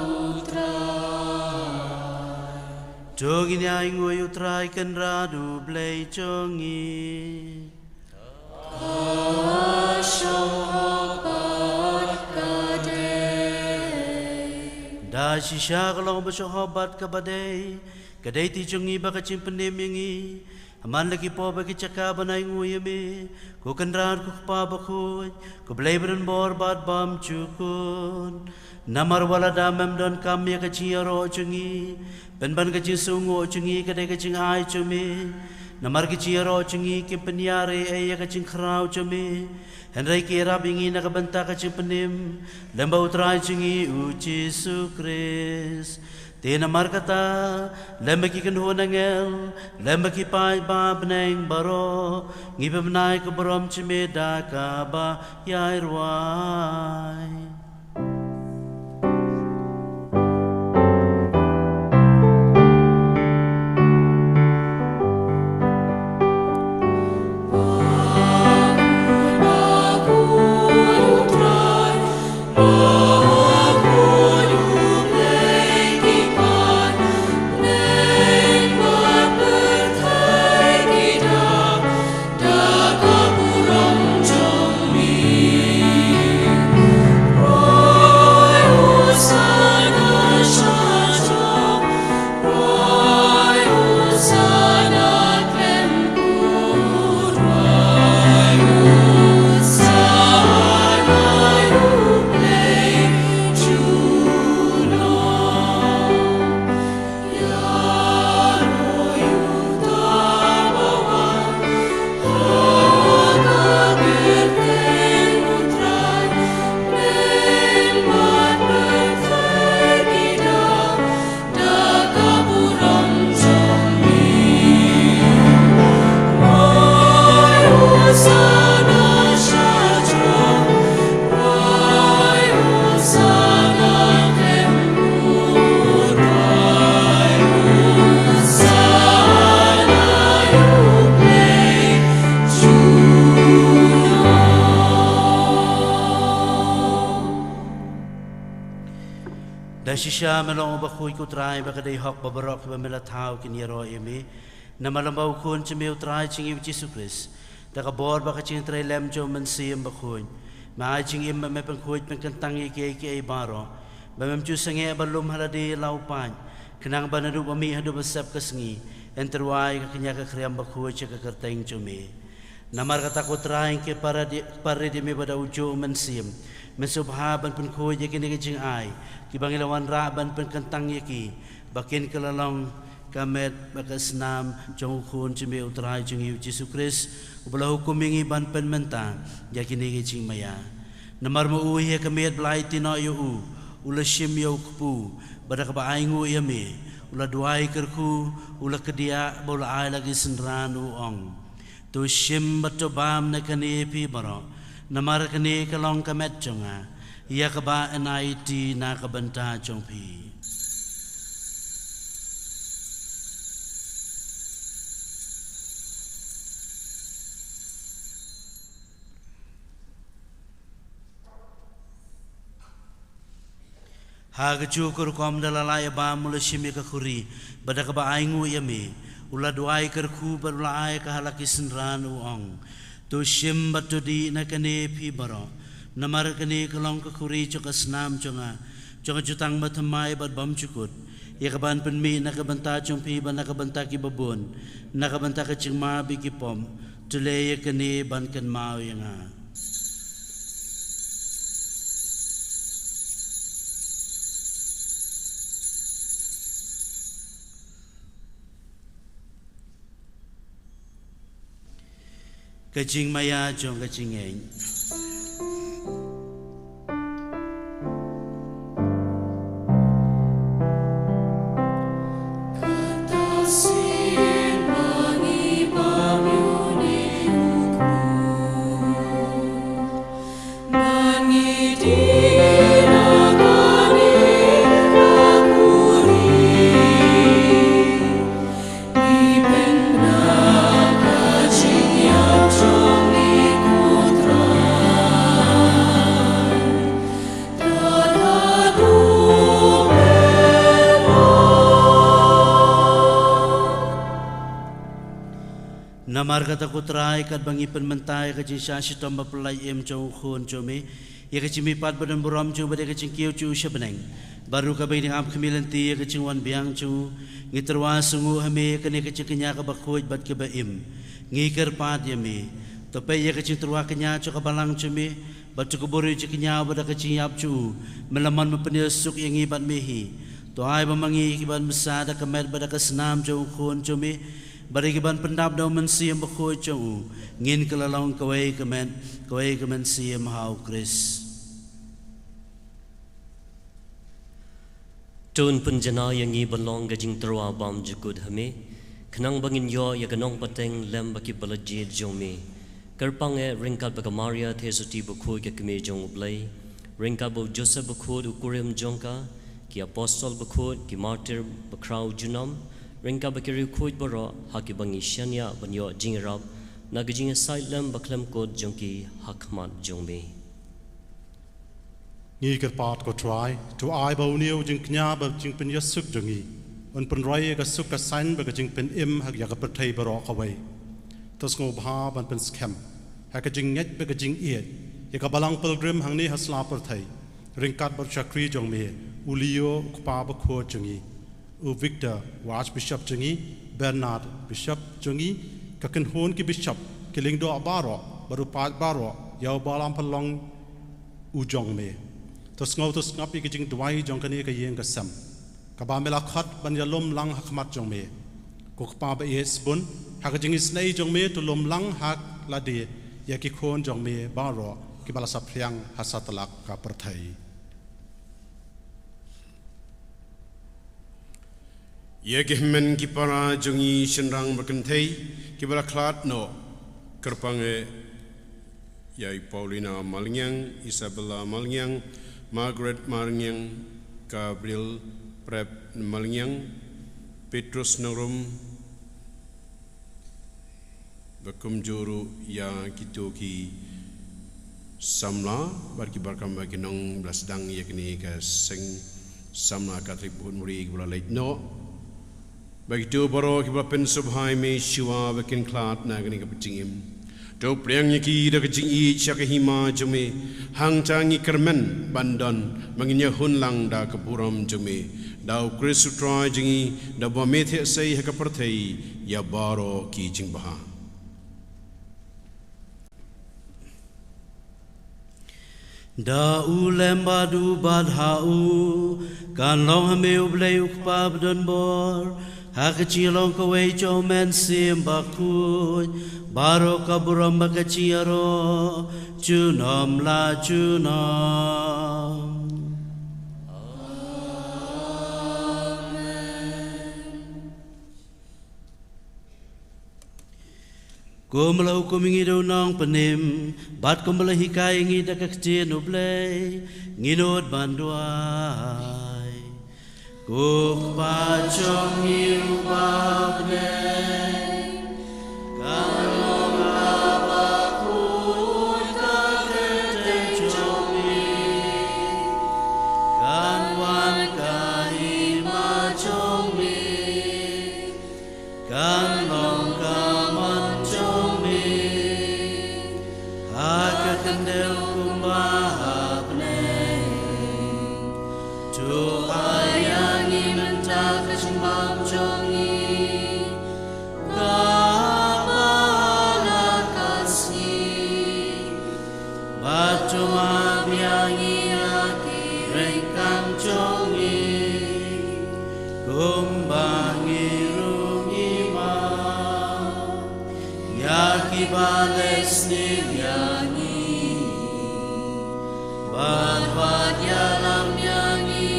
utrai Jogin ya ingui utrai ken radu blei chongi Da shisha kalong ba shohobat ka badai kadai ti chungi ba ka chimpenem yangi aman lagi po ba ki chaka banai nguyame ko kanran ko pa ba khoj ko blebren bor bat bam chukun namar wala damam don kam ya ka chiaro chungi ben ban ka chisungo chungi kadai ka ching ai chumi namar ki chiaro chungi ki penyare ay ka ching khrau chumi henrai ki rabingi na ka banta ka chimpenem lembau trai chungi u Jesu Kris Tena markata lembaki kan honangel lembaki pai ba bneng baro ngibem nai ko brom chimeda ka ba yai rwai Shisha melong ba khui ko trai ba kadai hok ba barok ba mela thau kin yero emi na malambau kun chimeu trai chingi Jesu Kris ta ka bor ba ka ching trai lem jo man sim ba khui ma ching im me pen khui pen kan tang ke ke baro ba mem chu sange ba lum haladi lau pan kenang ba nadu ba mi hadu ba sap ka sngi enterwai ka kenya ka kriam ba khui che ka kerteng chumi namar kata ko trai ke para di me ba da ujo man sim mesubha ban pen khui ye kini ke ching ai ki bangilawan ra ban pen kentang yaki bakin kelalong kamet bakasnam jong khun chime utrai jong Yesu Kris ubla hukum mingi ban pen menta yakini ke ching maya namar mo uhi kamet blai tino yu ula shim yu kupu badak ba aingu yame ula duai kerku ula kedia bola ai lagi senran ong tu shim batobam na kani pi baro namar kani kalong kamet jonga ia kaba NIT na kabanta chong pi Haga cukur kom dalalai ba mula shimi ka khuri bada ka ba aingu yami ula duai kerku berulai ka halaki senran uong tu shim batu di na kane pi baro namar kane kalong ka khuri choka snam chonga choka jutang mathamai bad bam chukut Yakaban penmi nakabanta jumpi ban nakabanta ki babun nakabanta ka cingma bi ki pom tule yakani ban kan mau yanga. Kacing maya jong kacing eng. Namar kata kutrai kat bangi penmentai kacing syasi tomba pelai em jauh khun jome ya kacing mipat badan buram jauh badai kacing kiau jauh sebeneng baru kabai dengan kemilanti ya kacing wan biang jauh ngiterwa sungu hame kene kacing kenya kabakhuj bat kebaim ngikir pat yame topai ya kacing terwa kenya jauh kabalang jome bat kuburi kenya bada kacing yap jauh melaman mepenilsuk yang ibat mehi toai bamangi kiban besada kemet bada kesenam jauh khun jome bari kiban pendap daw man siyam bakhoy chau ngin kalalong kaway kamen siyam hau Chris Tun penjana yang i balong gajing terwa bam jukud hame kenang bangin yo ya kanong pateng lem baki balajid jome kerpang e ringkat baka Maria thesuti bakhoy ke keme jong ublay ringkat bo Joseph bakhoy ukurim jongka ki apostol bakhoy ki martyr bakraw junam Ringka bakiri kuit baro haki bangi shania banyo jingrab nagajing asylum baklem kod jongki hakmat jongme. Ngi kerpat ko try to ai bau niu jing knya ba jing pen yasuk jongi on pen rai ka suk ka sign ba jing pen im hak ya ka perthai baro kawai tos ngo bha ban pen scam hak jing nyat ba jing iet ya ka balang pilgrim hang ni hasla perthai ringkat bar chakri jongme ulio kpa ba kho jongi U Victor Archbishop Jungi Bernard Bishop Jungi kaken hon ki bishop kilingdo abaro baru pat baro yau balam palong ujong me tos ngapi ki jing dwai jong kani ka yeng ka sam ka ba mela khat ban ya lom lang hakmat jong me ko pa ba yes bun ha ka jing snei jong me to lom lang hak la de ya ki khon jong me baro ki bala saphyang hasatlak ka perthai Ia kehmen kipara jongi senrang berkentai kibara klat no kerpange yai Paulina Malingyang, Isabella Malingyang, Margaret Malingyang, Gabriel Prep Malingyang, Petrus Narum bakum juru ya kitoki samla barki barkam bagi nong blasdang yakni ka seng samla katribun muri kibara leit no Begitu baro kibla pen subhai me shiwa bekin klat na gani kapcingim. Do priang yaki da kcingi syakahima jome hang changi kermen bandon manginya hunlang da kapuram jome. Dau Krisutra jingi da bomethe sei hakaperthei ya baro ki jingbaha. Da ulem badu badhau kan long hame ublay ukpa bdon bor Hakachilong kaway jomen sim bakuy baro kaburam bakachiro junom la junom Kumala hukumingi daw nang panim bat kumala hikay ngi dakaktin ublay nginod banduay Kuk pacong hiu babne Kalong abakut kaketeng comi Kanwan kahima comi Kanlong kaman comi Hakakendel kumbahapne Tuhai yang mental Tuma biangi aki rengkang congi kumbangi rungi ma yaki bales ni biangi bat yalam biangi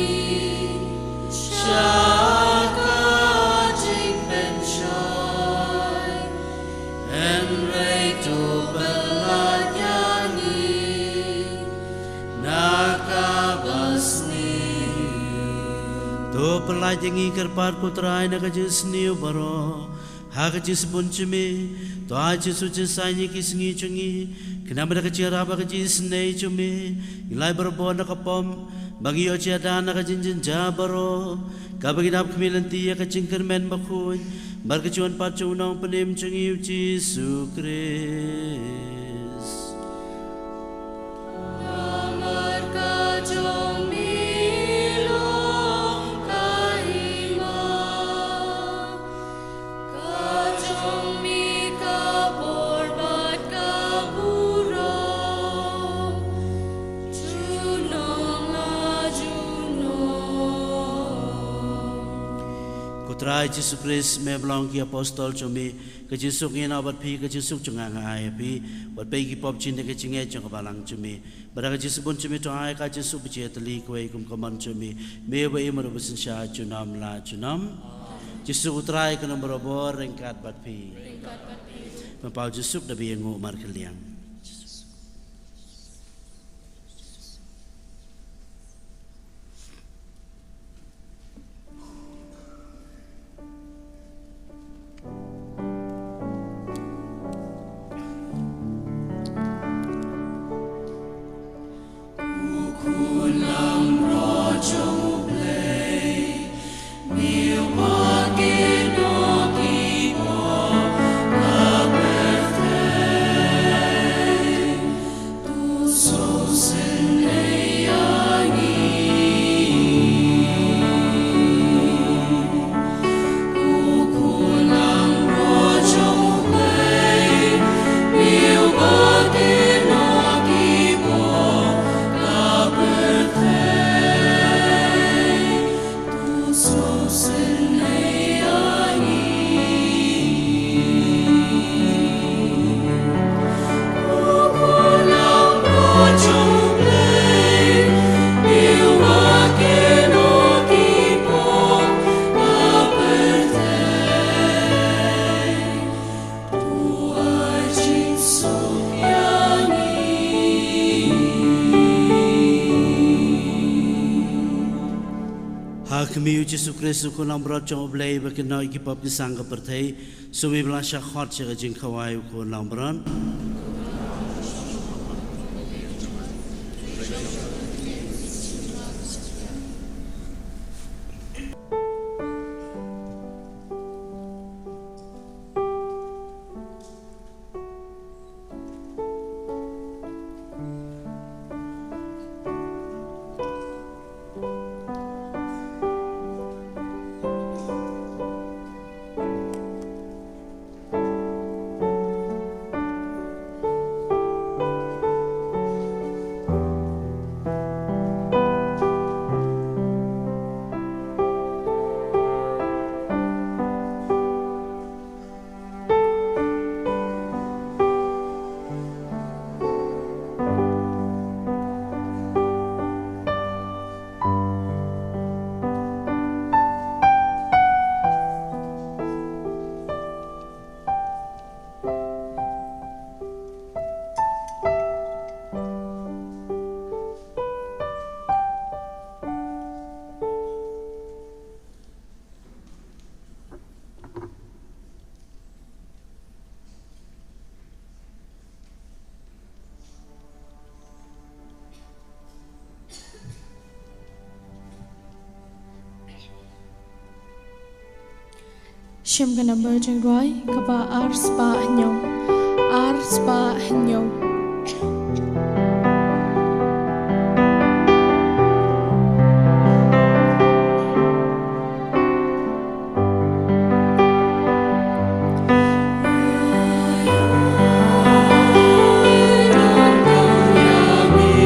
shaka jing ben choy en rei tu to pelai jengi kerpat kutrai na kajis niu baro ha kajis bunchumi to aji suci sanyi kisngi chungi kenapa na kajira ba kajis nei chumi ilai berbon na kapom bagi yo ciada na kajinjin jabaro kabaginap kemilanti ya kacingker men bakun bar kecuan pacu nong penim chungi Yesus Kristus. Trai Yesus Kristus meblong ki apostol cumi kejusuk ina bat pi kejusuk cunga ngai pi bat pi ki pop cinde ke cinge cunga balang cumi bara Yesus bun cumi to ai ka Yesus bje tali koi kum kaman cumi me ba imar busin sha cunam la cunam Yesus utrai ke nomor bor rengkat bat pi Pempau Yesus da bi ngu mar keliang Kami Yesus Kristus ku nam berat jom belai berkenai kipap disang kepertai sumi belasah khot jaga jing kawai ku nam berat. Shem ka number jeng roi kapa ar spa hnyong Hãy subscribe cho kênh Ghiền Mì Gõ để không bỏ lỡ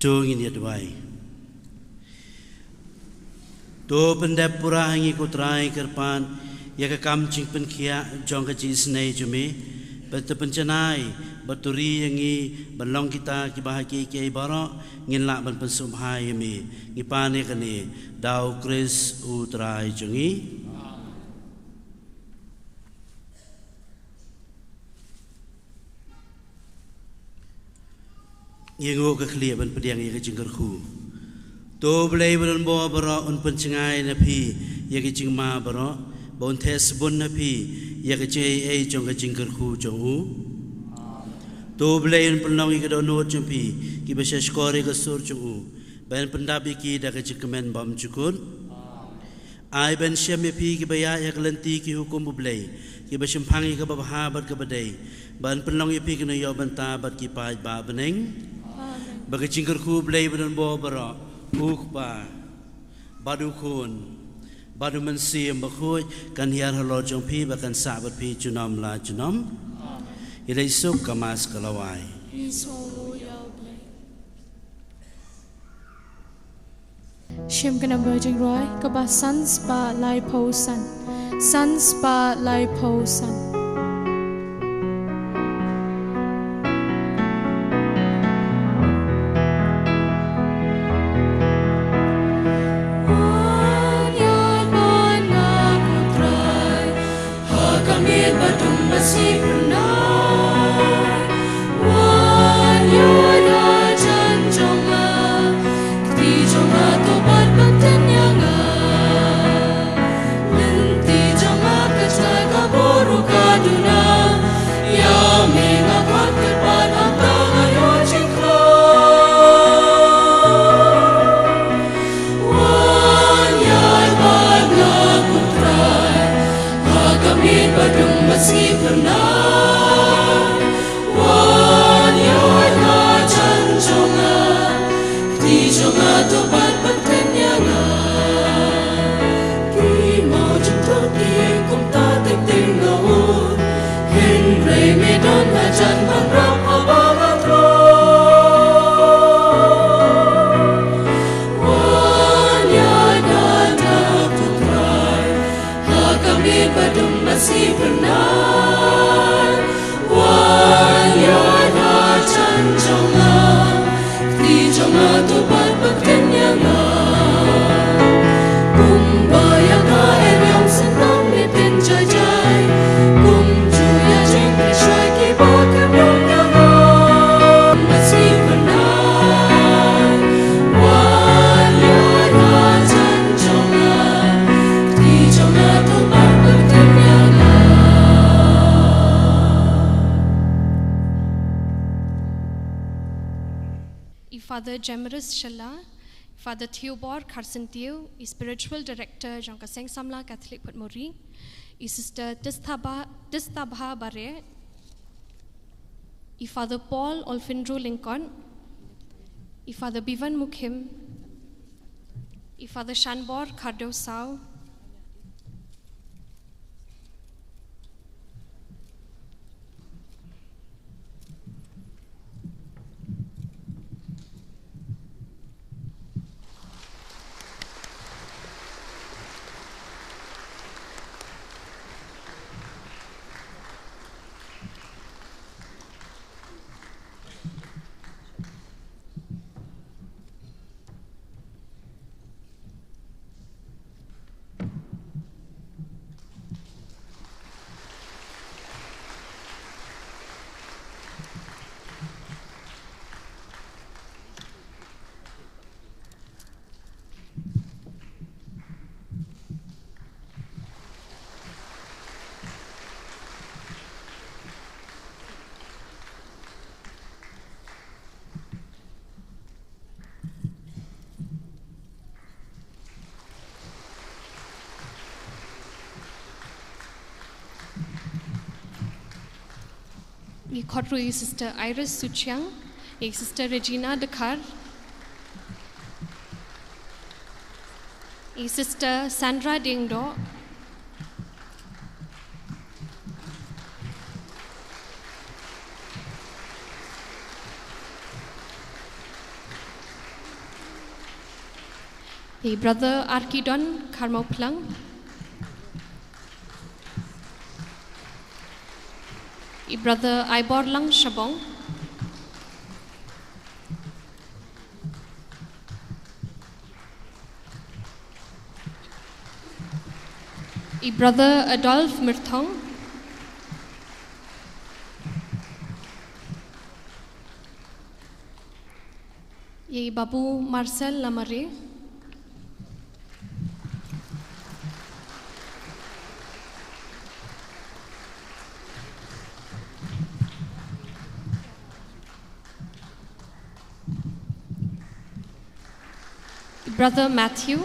Tungin ya duai. To pendep pura hangi kutrai kerpan ya ke kamcing penkia jong ke jisnei jumi betu pencenai baturi yangi balong kita kibahaki kiai barok nginlak ban pensubhai mi ngipane kani dau kris utrai jungi. Yengo ke klia ban pediang ya ke jingkerku. To belai ban bo barok un pencengai na pi ya ke jingma barok bon tes bun na pi ya ke jai jong ke jingkerku jong u. To belai un penlong ke donot jong pi ki basya skore ke sur jong u. Ban pendabi ki da ke jikemen bam jukun. Ai ban syam pi ki baya ya ke lenti ki hukum belai ki basyam pangi ke babha bat ke badai. Ban penlong pi ke no yo banta bat ki pai ba beneng. Bagi jingkerku belai badan bawa berak, ukba, badu kun, badu mensiam bakui kan hiar halor jong pi bahkan sahabat pi junam la junam, ilai suk kamas kelawai. Shem kena berjing roy, kebah sans pa lai po san, sans pa lai po san. Father Jemaris Shala, Father Theobor Karsentiu, Spiritual Director Jangka Seng Samla Catholic Putmuri, Sister Distabha Bare, Father Paul Olfindro Lincoln, Father Bivan Mukim, Father Shanbor Kardo Sau, Khotru Sister Iris Suchiang, Sister Regina Dekar, Sister Sandra Dingdo, Brother Arkidon Karmau Plang. Brother Ibor Lang Shabong. Brother Adolf Mirthong. Babu Marcel Lamare. Brother Matthew.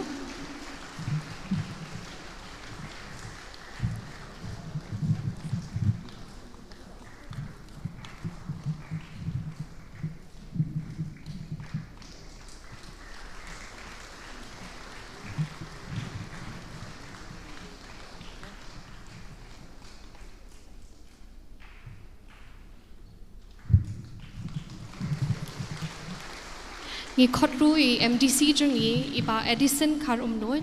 Ngi khotru MDC jungi iba Edison Kar Umnoy.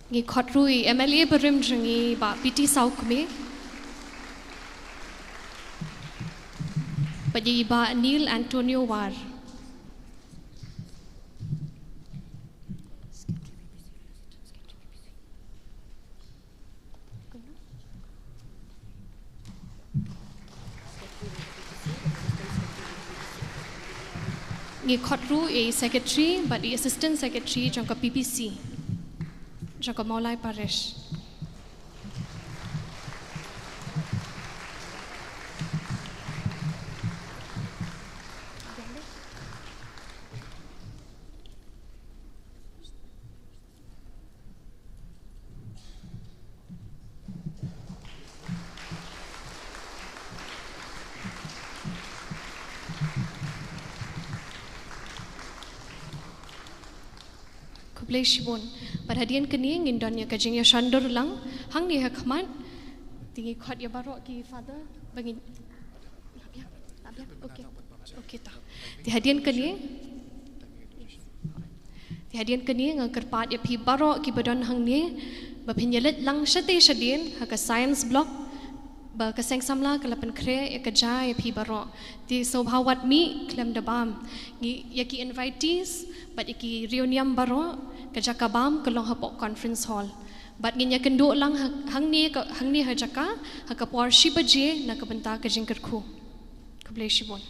Ngi khotru MLA Barim jungi ba PT Saukme. Bagi iba Neil Antonio War. Ngi khotru secretary but assistant secretary jangka PPC jangka Maulai Parish. Shibon perhatian kini ngindonnya kajingnya shandor lang hang ni hakmat tinggi khot ya barok ki father bangin okey ta perhatian kini ngkerpat ya pi barok ki badan hang ni bapinyelet lang shate shadin haka science block ba kaseng samla kalapan kre ya kaja ya pi barok di sobhawat mi klem dabam ngi ya ki invitees but iki reunion barok kajaka bam kelong hapok conference hall but nginya kendo lang hang ni hajaka hakapor shibaje na kabanta kajingkerku kublai shibon.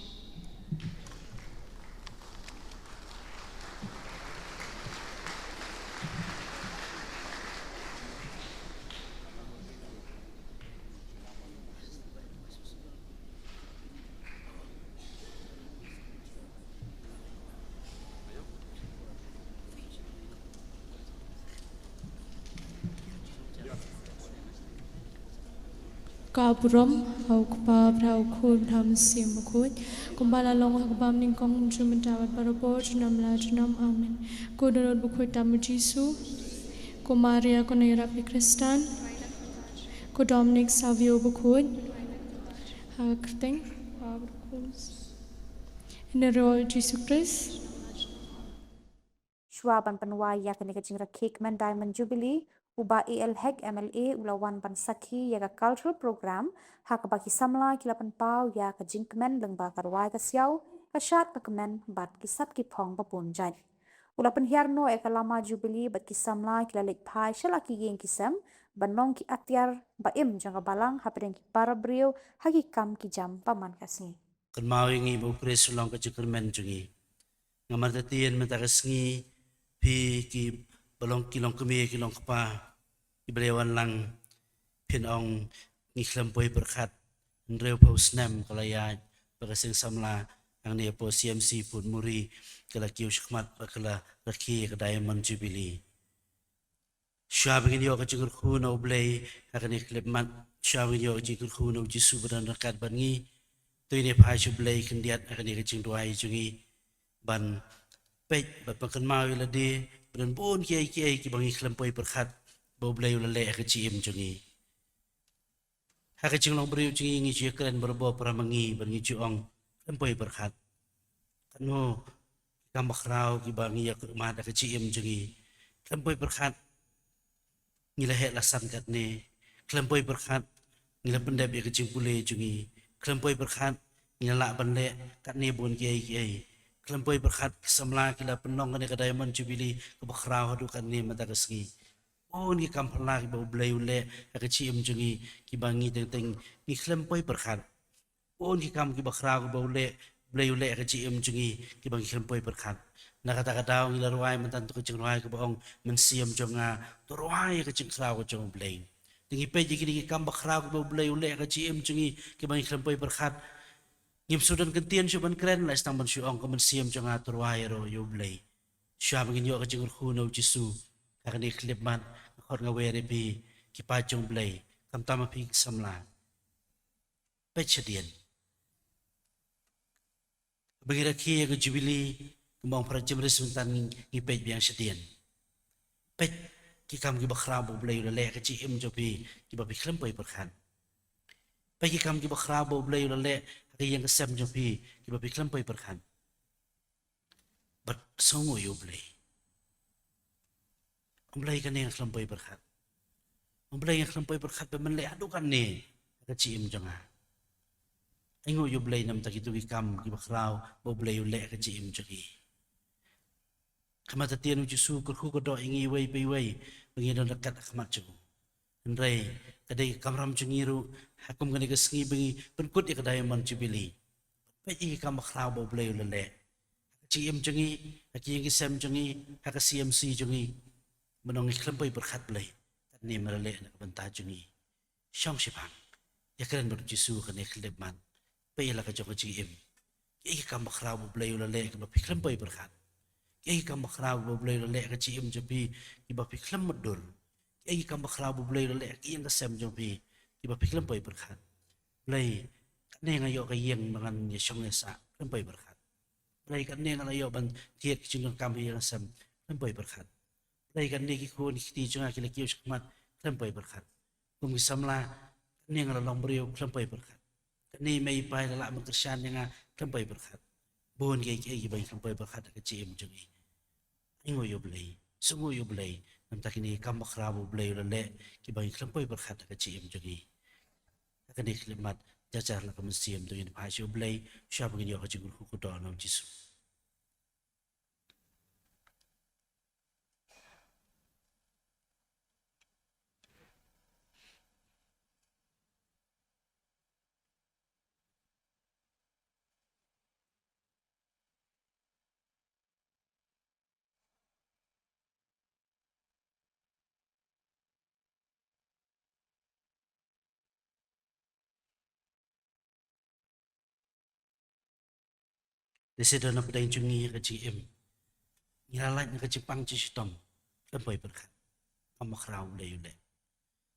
Kaburam au kupa brau khul tham sim khut kumbala long hakbam ning kong jumendawat parabo junam la junam amen kodorot bukhoi tam jisu ko Maria ko naira pi Kristan ko Dominic Savio bukhoi ha krteng pabrkus in the Lord Jesus Christ Shwaban panwa ya kani kajingra Cakeman Diamond Jubilee uba EL Hek MLA ulawan pan sakhi ya cultural program hak baki samla kilapan pau ya ka jinkmen lengba karwai ka siaw ka shat ka kemen bat kisat ki phong papun jai ulapan hiarno e kalama Jubilee bat ki samla kilalik phai shalaki yeng kisam banong ki atyar baim janga balang hapren ki parabrio hagi kam ki jam paman kasni kan mau ingi bu pres ulang ka jinkmen jungi ngamar tatien metagasngi pi ki balong kilong kemi kilong kepa ibrewan lang pinong ngiklam poi berkat nreu paus nem kalaya berasing samla ang ni po CMC pun muri kala kiu shikmat bakala rakhi ka Diamond Jubilee shabingin yo ka jigur khu no blay akani klipmat shabingin yo jigur khu no jisu badan rakat bangi tuine phai chu blay kendiat akani ka jing duai jungi ban pek bat makan mau iladi Pun kiai ki bangi klempoi berkat bau belai ulale ke cim jungi. Haka cing long beriu jungi ngi cie keren berbo peramangi bangi juong klempoi berkat. Kanu kambak rau ki bangi ya ke rumah ke cim jungi. Klempoi berkat ngilahe lasan kat ne. Klempoi berkat ngila pendap ya ke cing pule jungi. Klempoi berkat ngila bende kat ne bun kiai. Klempoi berkat kesamla kila penong kene ke Diamond Jubilee ke bakrau hadu kan ni mata kesengi. Oh ni kampala ki bau belai ule ke cim jungi ki bangi teng ni klempoi berkat. Oh ni kam ki bakrau ke bau le belai ule ke cim jungi ki bangi klempoi berkat. Na kata ngila ruai mentan tu kecing ruai ke baong mensiam jonga tu ruai ke cing krau ke jong belai. Tingi pe jiki ni kam bakrau ke bau belai ule ke cim jungi ki bangi klempoi berkat. Ngim sudan kentian syuban keren lah istang ban syuong ko mensiam jong atur wairo yo blay. Syua mangin yo kajing urhuno jisu kakani klip man akor ngawere pi kipajong blay kam tama pi samla. Pechadian. Bagi rakhi ke Jubilee kembang prajam resmentan ngipej biang sedian. Pech ki kam ki bakrabo blay le ke cim jopi ki babi klempoi berkat. Pagi kam ki bakrabo blay le yang kesem jopi ki babi klempoi berkat. But songo yo blay. Blay kan yang klempoi berkat. Blay yang klempoi berkat bemenle adu kan ne ke cim jonga. Ingo yo blay nam tak itu ki kam ki bakrau bo blay yo le ke cim jogi. Kamata tian uji su kurku kodo ingi wei pe wei bengi don dekat akmat jo. Ndrai kadai kamram jungiru hakum kene ke sengi bengi penkut ya kedai Diamond Jubilee. Pagi kam bakrau bo blay yo le. Cim jungi aki yang kisem jungi haka CMC jungi menongi klempoi berkat blay. Ni merale nak bentah jungi. Syong sipang. Ya keren berjisu kene klebman. Payah ka joko cim. Iki kam bakrau bo blay yo le ke bapi klempoi berkat. Iki kam bakrau bo blay yo le ke cim jopi ki bapi klem medur. Iki kam bakrau bo blay yo le ki yang kisem jopi ki bapi klempoi berkat. Blay kane ngayo ka yang dengan ya syong sa klempoi berkat. Blay kane ngayo ban tiek jingon kam yang sem klempoi berkat. Blay kane ki kun ki junga ki lekiu skmat klempoi berkat. Kum samla kane ngalalong beriu klempoi berkat. Kane mai pai la mengersian yang klempoi berkat. Bon ki bai klempoi berkat ke cim jungi. Ingo yo blay, sungo yo blay, nam takini kam bakrabo blay yo le ki bai klempoi berkat ke cim jungi. Kane klimat jajar la kemensiam tu ini pasio blay siapa yang yo kajing ku do nam jisu. Desi dana pedang jungi ke cim. Ngilalai ke Jepang cistom klempoi berkat. Kam bakrau blay yo le.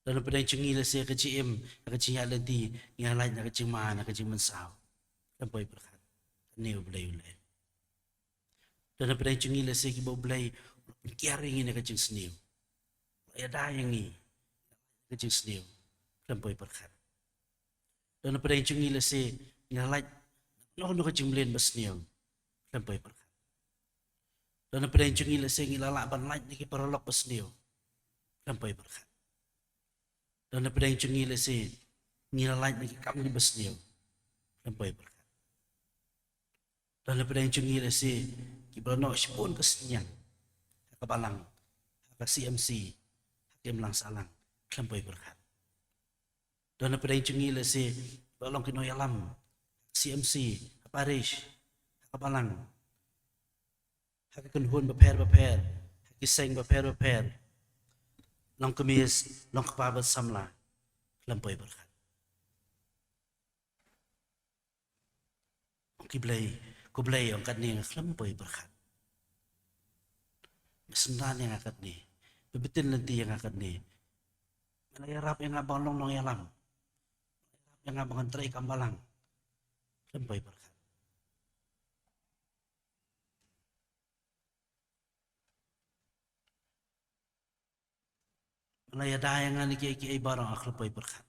Dana pedang jungi le se ke cim ke cing alenti ngilalai ke cing mana ke cing mensau. Klempoi berkat. Neu blay yo le. Dana pedang jungi le se ki bo blay kiaring ini ke cing seniu. Ya dayang ni ke cing seniu. Klempoi berkat. Dana pedang jungi le se ngilalai no ke cing blen besniu. Klempoi berkat. Dana pedang jungi le se ngilala ban lait ni ki parolok besniu. Klempoi berkat. Dana pedang jungi le se ngilalai ni ki kam ni besniu. Klempoi berkat. Dana pedang jungi le se ki brono sipun kesenian. Haka balang, haka CMC, hakim lang salang. Klempoi berkat. Dana pedang jungi le se balong kinoy alam. CMC, Parish, Hakabalang, Hakakunhun beper, Hakiseng beper, Long kemis, long kepabat samla, klempoi berkat. Kublay ang kani klempoi berkat. Mesendan yang akan ni, bebetin lenti yang akan ni. Melayarap yang abang long yalam, yang abang antrai kambalang. Klempoi berkat. Laya dayangan iki barang akhlapay berkat.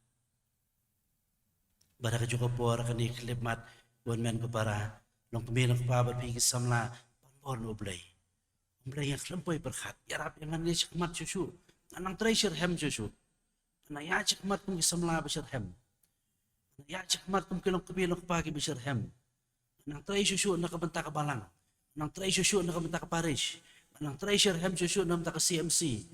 Bara ka juga por ka ni klipmat wan men ko para long pemilang pabat pigi samla panbon oblay. Oblay yang akhlapay berkat. Yarap yang ni chikmat susu. Anang treasure hem susu. Na ya chikmat kum samla bashar hem. Ya chikmat kum kilong pemilang pagi bashar hem. Nang treasure susu nakabanta ka balang. Nang treasure susu nakabanta ka parish. Nang treasure hem susu nakabanta ka CMC.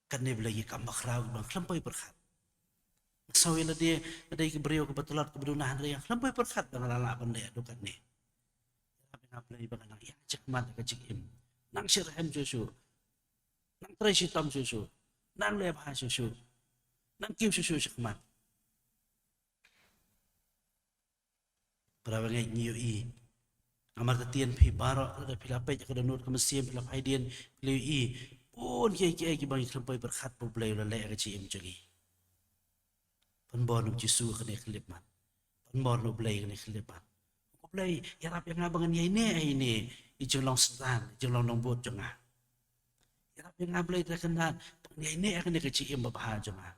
Karena lagi kambak raw bang lampay berkat. Sawi la dia ada beriau kebetulan kebedunahan yang lampay berkat bang lalaban dia dukan ni. Tapi ngaplay bang nang yang cekmat ka cekim. Nang sirhem susu. Nang treasure tam susu. Nang lebah susu. Nang kiu susu cekmat. Berapa ngai niu i. Amar tatian pi barok ada pilapay kada nur kemesim pilapay dian liu i. Pun kiai bang lampay berkat poblay la le ka cim cegi. Panbon Jesu kene khlipat. Panbon oblay kene khlipat. Oblay yarap yang abangan ya ini ijolong setan, ijolong nombot jonga. Yarap yang ablay terkenal ya ini akan dikecim babah jonga.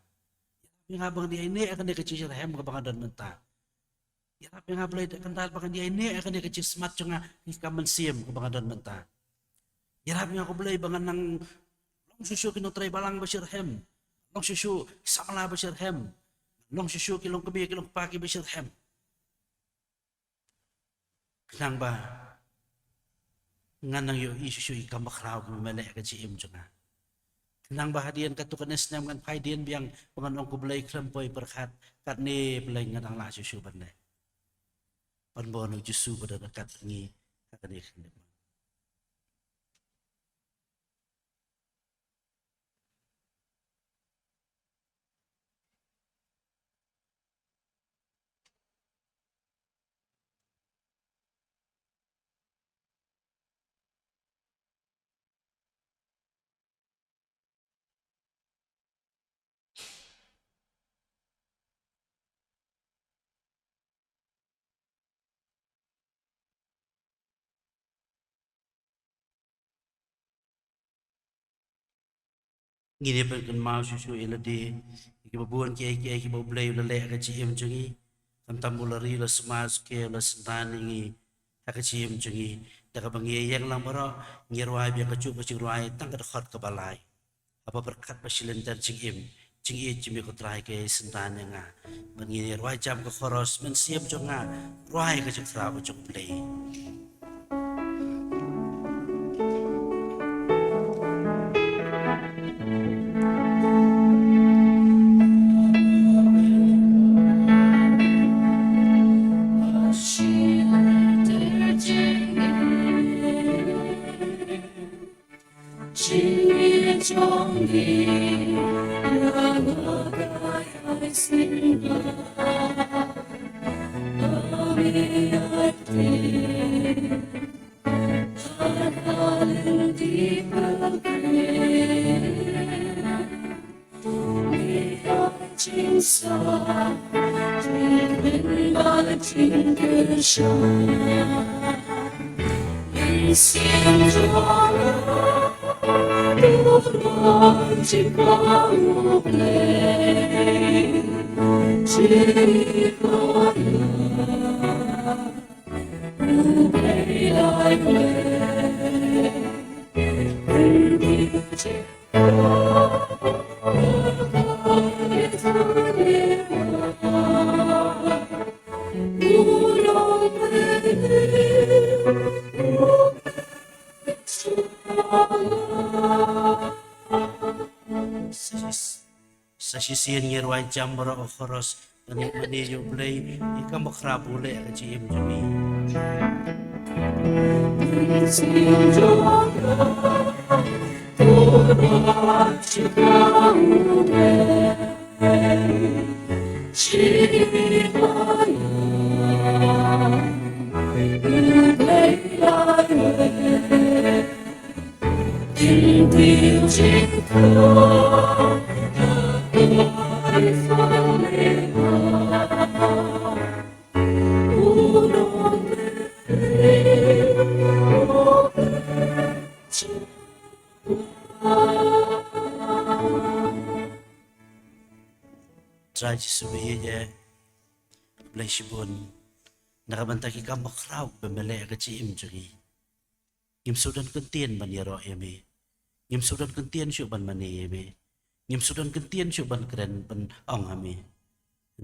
Yarap yang abang dia ini akan dikecim hem ke bangadan mentah. Yarap yang ablay terkenal bahkan dia ini akan dikecim smart jonga ni kamen sim ke bangadan mentah. Yarap yang oblay bangan nang susu kino tray balang basir hem. Long susu samala basir hem. Long susu kilong kebi kilong pagi basir hem. Kenang ba? Nganang yo susu ikam bakraw kumelek ka cim jonga. Kenang ba hadian katukanes nam kan paidian biang penganong kublay klampoy berkat katne belai nganang la susu bande. Panbono Jesu pada dekat ni katane kene. Gini perken mau susu elade ikibabuan kiai kibablay lele ka cim jongi tamtamulari la semas ke la sentani ka cim jongi daga bangi yang lang baro ngirwai biang kacu ka cingruai tang ka khot ka balai apa berkat basilentar cingim cingi cimi ko trai ke sentani nga bangi ngirwai jam ka khoros men siap jonga ruai ka cikra ka cukplay. Sasisian ngirwai jam bara okhoros anik mani yo blay ikam bakrabule ka cim jongi. try to subir ya bless bon nakabanta ki kamakraw bemele ka chi im jagi im sudan kentien ban yaro eme im sudan kentien syu ban mani eme im sudan kentien syu ban kren ban ong ame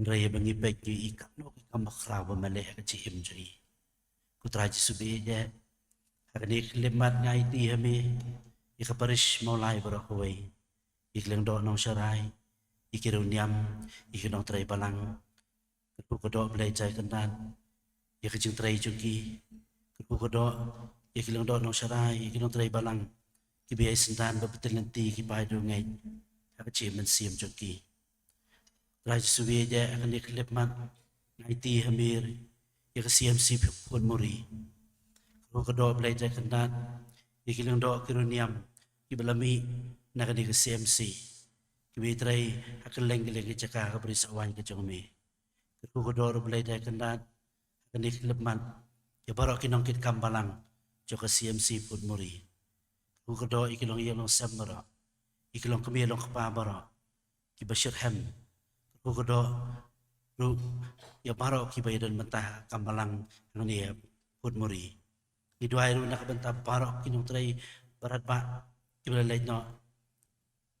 ndray bangi pek yu ikano ki kamakraw bemele ka chi im jagi ku try to subir ya hakani klimat ngai ti ame ikaparish maulai barakawai ikleng do nong sharai ikiruniam ikinong tray balang kukudo belai cai kendan ya kecing tray juki kukudo ikilang do nong sharai ikinong tray balang kibiai sendan bebetil nanti kipai do ngai hakeci mensiam juki raj suwi ja akan diklip mat ngai ti hamir ya kesiam sip pun muri kukudo belai cai kendan ikilang do kiruniam kibalami nak di kesiam si kibi tray akan leng-leng cakap kaberi sawan ke jongme kukudo belai cai kendan akan diklip mat ya barok kinong kit kambalang joka CMC pun muri kukudo ikilong yelong samara ikilong kemilong kepabara ki bashir ham kukudo ru ya barok ki bayadan mentah kambalang ngani pun muri di dua ru nak bentah barok kinong tray barat ba ki balai no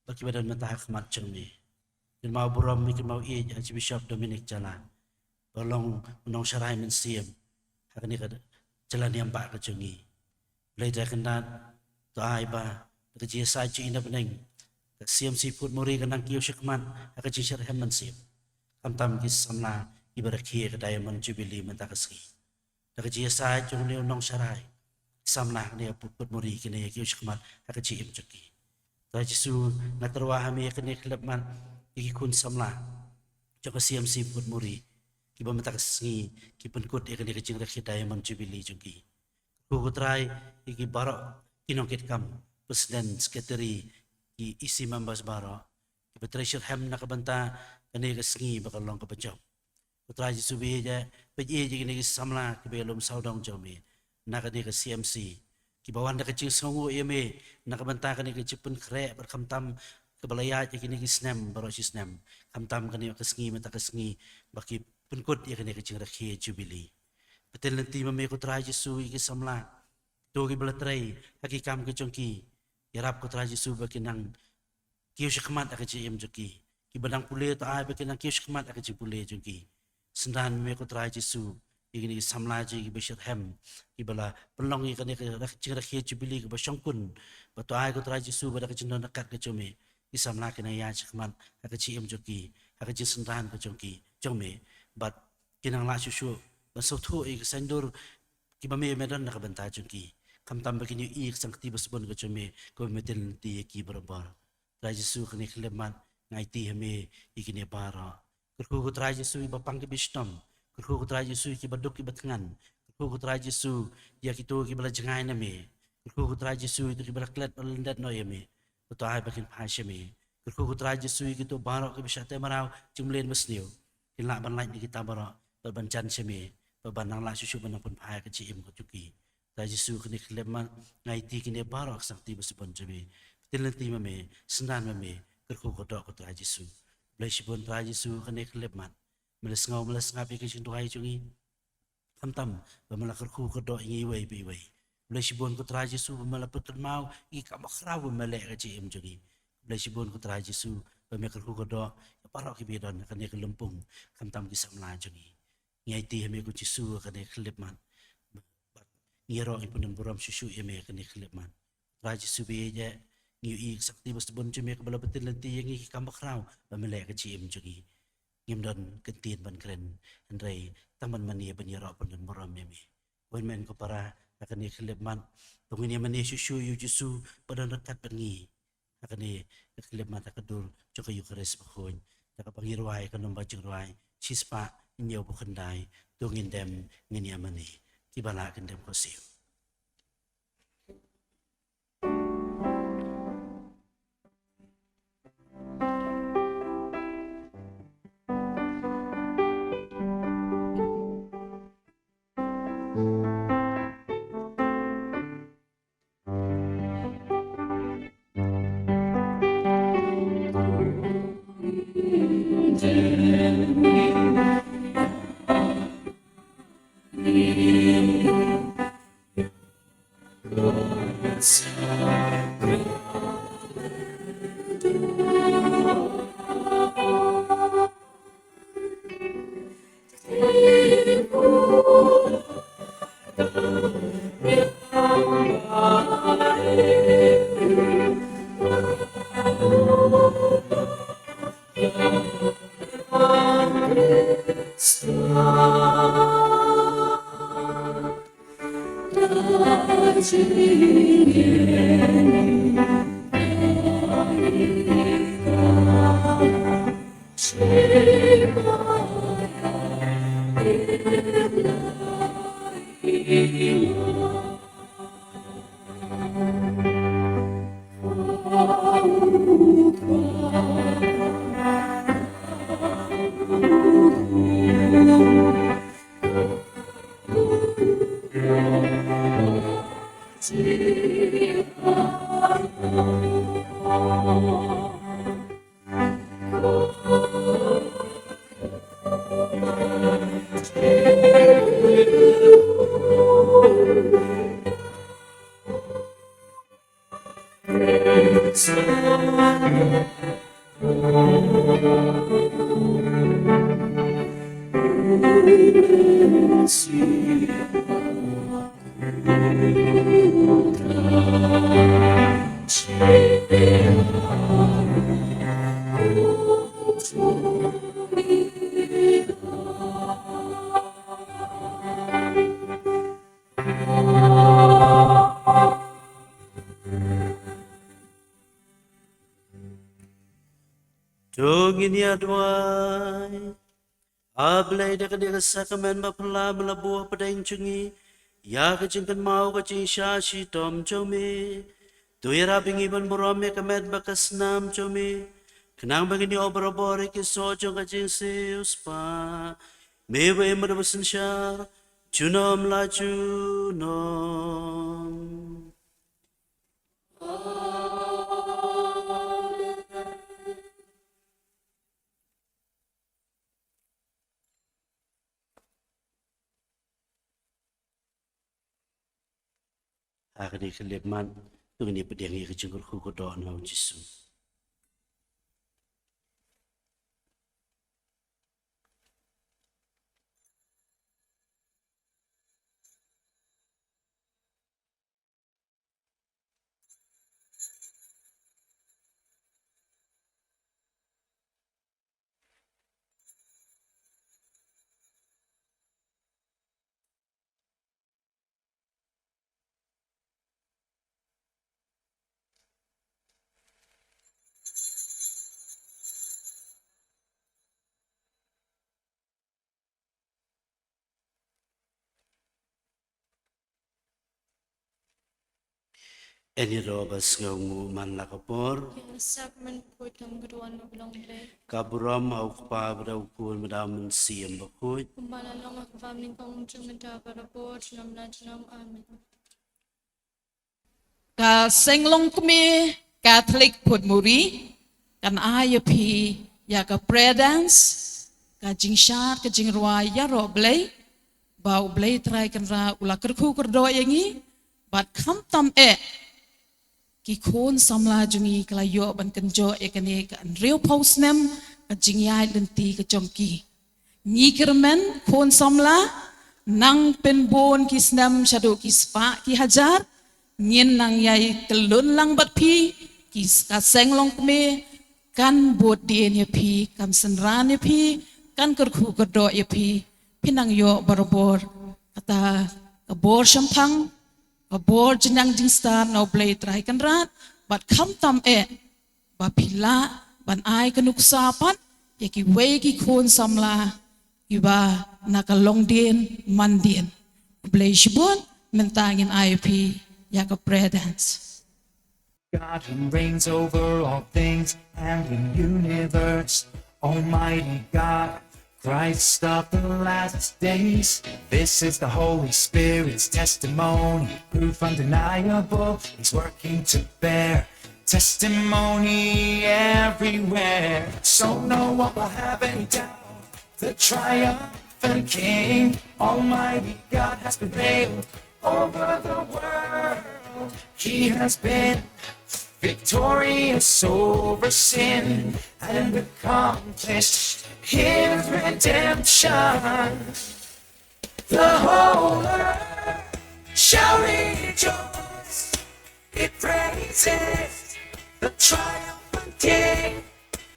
baki badan mentah khmat chengni din mau buram mi mau i Archbishop Dominic Jala balong nong sharai men siam hakani ka jalan yang ba ka chungi lei da kendan to ai ba ka ji sai chi na beneng ka CMC put muri kanang kiyo shikman ka ji shar hem men siam kam tam ki samla ibarakhi ka Diamond Jubilee men ta ka ski ka ji sai chung leo nong sharai samla ne put muri kini kiyo shikman ka ji im chuki ta jisu na terwa hami kini klebman ki kun samla joka CMC put muri ki ba mata ski ki penkut kini kecing rakhi Diamond Jubilee chuki ku try ki baro kinong kit kam president secretary ki isi members baro ki treasure ham nakabanta kani ka ski bakal long ka pajok ku try jisu bi ja peji kini ki samla ki belum saudong jome nakani ka CMC ki bawan da kecing songu yeme nakabanta kani ka chipun kre berkamtam kebalaya kini ki snam baro si snam kamtam kani ka ski mata ka ski baki penkut kini kecing rakhi Jubilee betul nanti mame ko try Jesu ki samla to ki belatrai haki kam ke chongki yarap ko try Jesu bakinang kiyo shikmat akaji em joki ki badang pule to ai bakinang kiyo shikmat akaji pule joki sendan me ko try Jesu igini samla ji ki bashir hem ki bala pelong ki kani ka rakhi Jubilee ki basongkun bato ai ko try Jesu badak jinon nakat ke chome ki samla kina ya shikmat akaji em joki akaji sendan ko chongki chome bat kinang la susu basotho ik sandur ki bame medan nak banta chunki kam tam begini ik sangti basbon ko chome ko metel ti ki barabar rajisu kni khleman ngai ti hame ikine para kurku ko rajisu bapang ki bistom kurku ko rajisu ki baduk ki batngan kurku ko rajisu ya kito ki bala jangai na me kurku ko rajisu ki bala klet lendat no yeme to ai bakin phasheme kurku ko rajisu ki to baro ki bisate marau jumlen masniu ila ban lai ni kita baro bancan seme banang la susu banang pun phai ka chi im ko chuki ta jisu kni khleman ngai ti kini barok sakti basbon jebe tilanti mame sendan mame kerku ko dok ko ta jisu bless bon ta jisu kni khleman meles ngapi ke chin tuai chungi tam bamala kerku ko dok ngi wei bi wei bless bon ko ta jisu bamala putun mau i ka makhra bamale ka chi im chungi bless bon ko ta jisu bamala kerku ko dok parok ki bidon kni kelempung tam ki samla chungi ngai ti hame ku Jesu kane khlepman ngiro ipunan buram susu yame kane khlepman raj subi je ngi ik sakti basbon chume ka bala betil lanti yangi kamakrau bamele ka chim chugi ngimdon kentin ban kren andrei taman mani ban yaro punan buram yame wen men ko para kane khlepman tungini mani susu yu Jesu padan rakat pengi kane khlepman takadur choka yukares bakhon takapangirwai kanom bajingwai chispa nhiều bộ khẩn đài tôi nghìn đem nghìn nhà mình thì bà lại cần đem có xíu Dear Dongin ya duai, ablay da kadira sakamen mapala malabuah padang cungi, ya kajingkan mau kajing syashi tom jomi, tuyara bingiban borome kamed bakas nam jomi, kenang bagini obrobore kisojong kajing seuspa, mewe madabasan syar, junom la junom. Akadi kelipman, tungni pediangi kejengkur kukodon lau jisu. Eni robas ngungu man lakapor, Sacrament putam keduan belong blay. kaburam au kpa beraukun medamun siem bakut, Kumbala long ak family kong jumenta para po jinam na jinam amen. Ka senglong kami Catholic Putmuri kan ayo pi ya ka predance ka jingshar ka jingrwa ya ro blay bau blay try kan ra ula kerku kerdo yangi bat kam tam ki kon samla jungi kalayo ban kenjo ekane ka real postnem ka jingyai lenti ka jongki ni kermen kon samla nang penbon ki snam shado ki spa ki hajar ngin nang yai telun lang bat pi ki ka senglong kme kan bot dien ya pi kan senran ya pi kan kerku kerdo ya pi pinang yo barobor kata kabor shampang kabor jenang jingstar no blay try kan rat bat kam tam ba pila ban ai kanuksapan ya ki wei ki kon samla iba nakalong dien mandien blay shibun mentangin IOP ya ka predance. God who reigns over all things and the universe, Almighty God, Christ of the last days. This is the Holy Spirit's testimony, proof undeniable. He's working to bear testimony everywhere. So no one will have any doubt. The triumphant King, Almighty God has prevailed over the world. He has been victorious over sin and accomplished his redemption. The whole earth shall rejoice. It praises the triumphant King,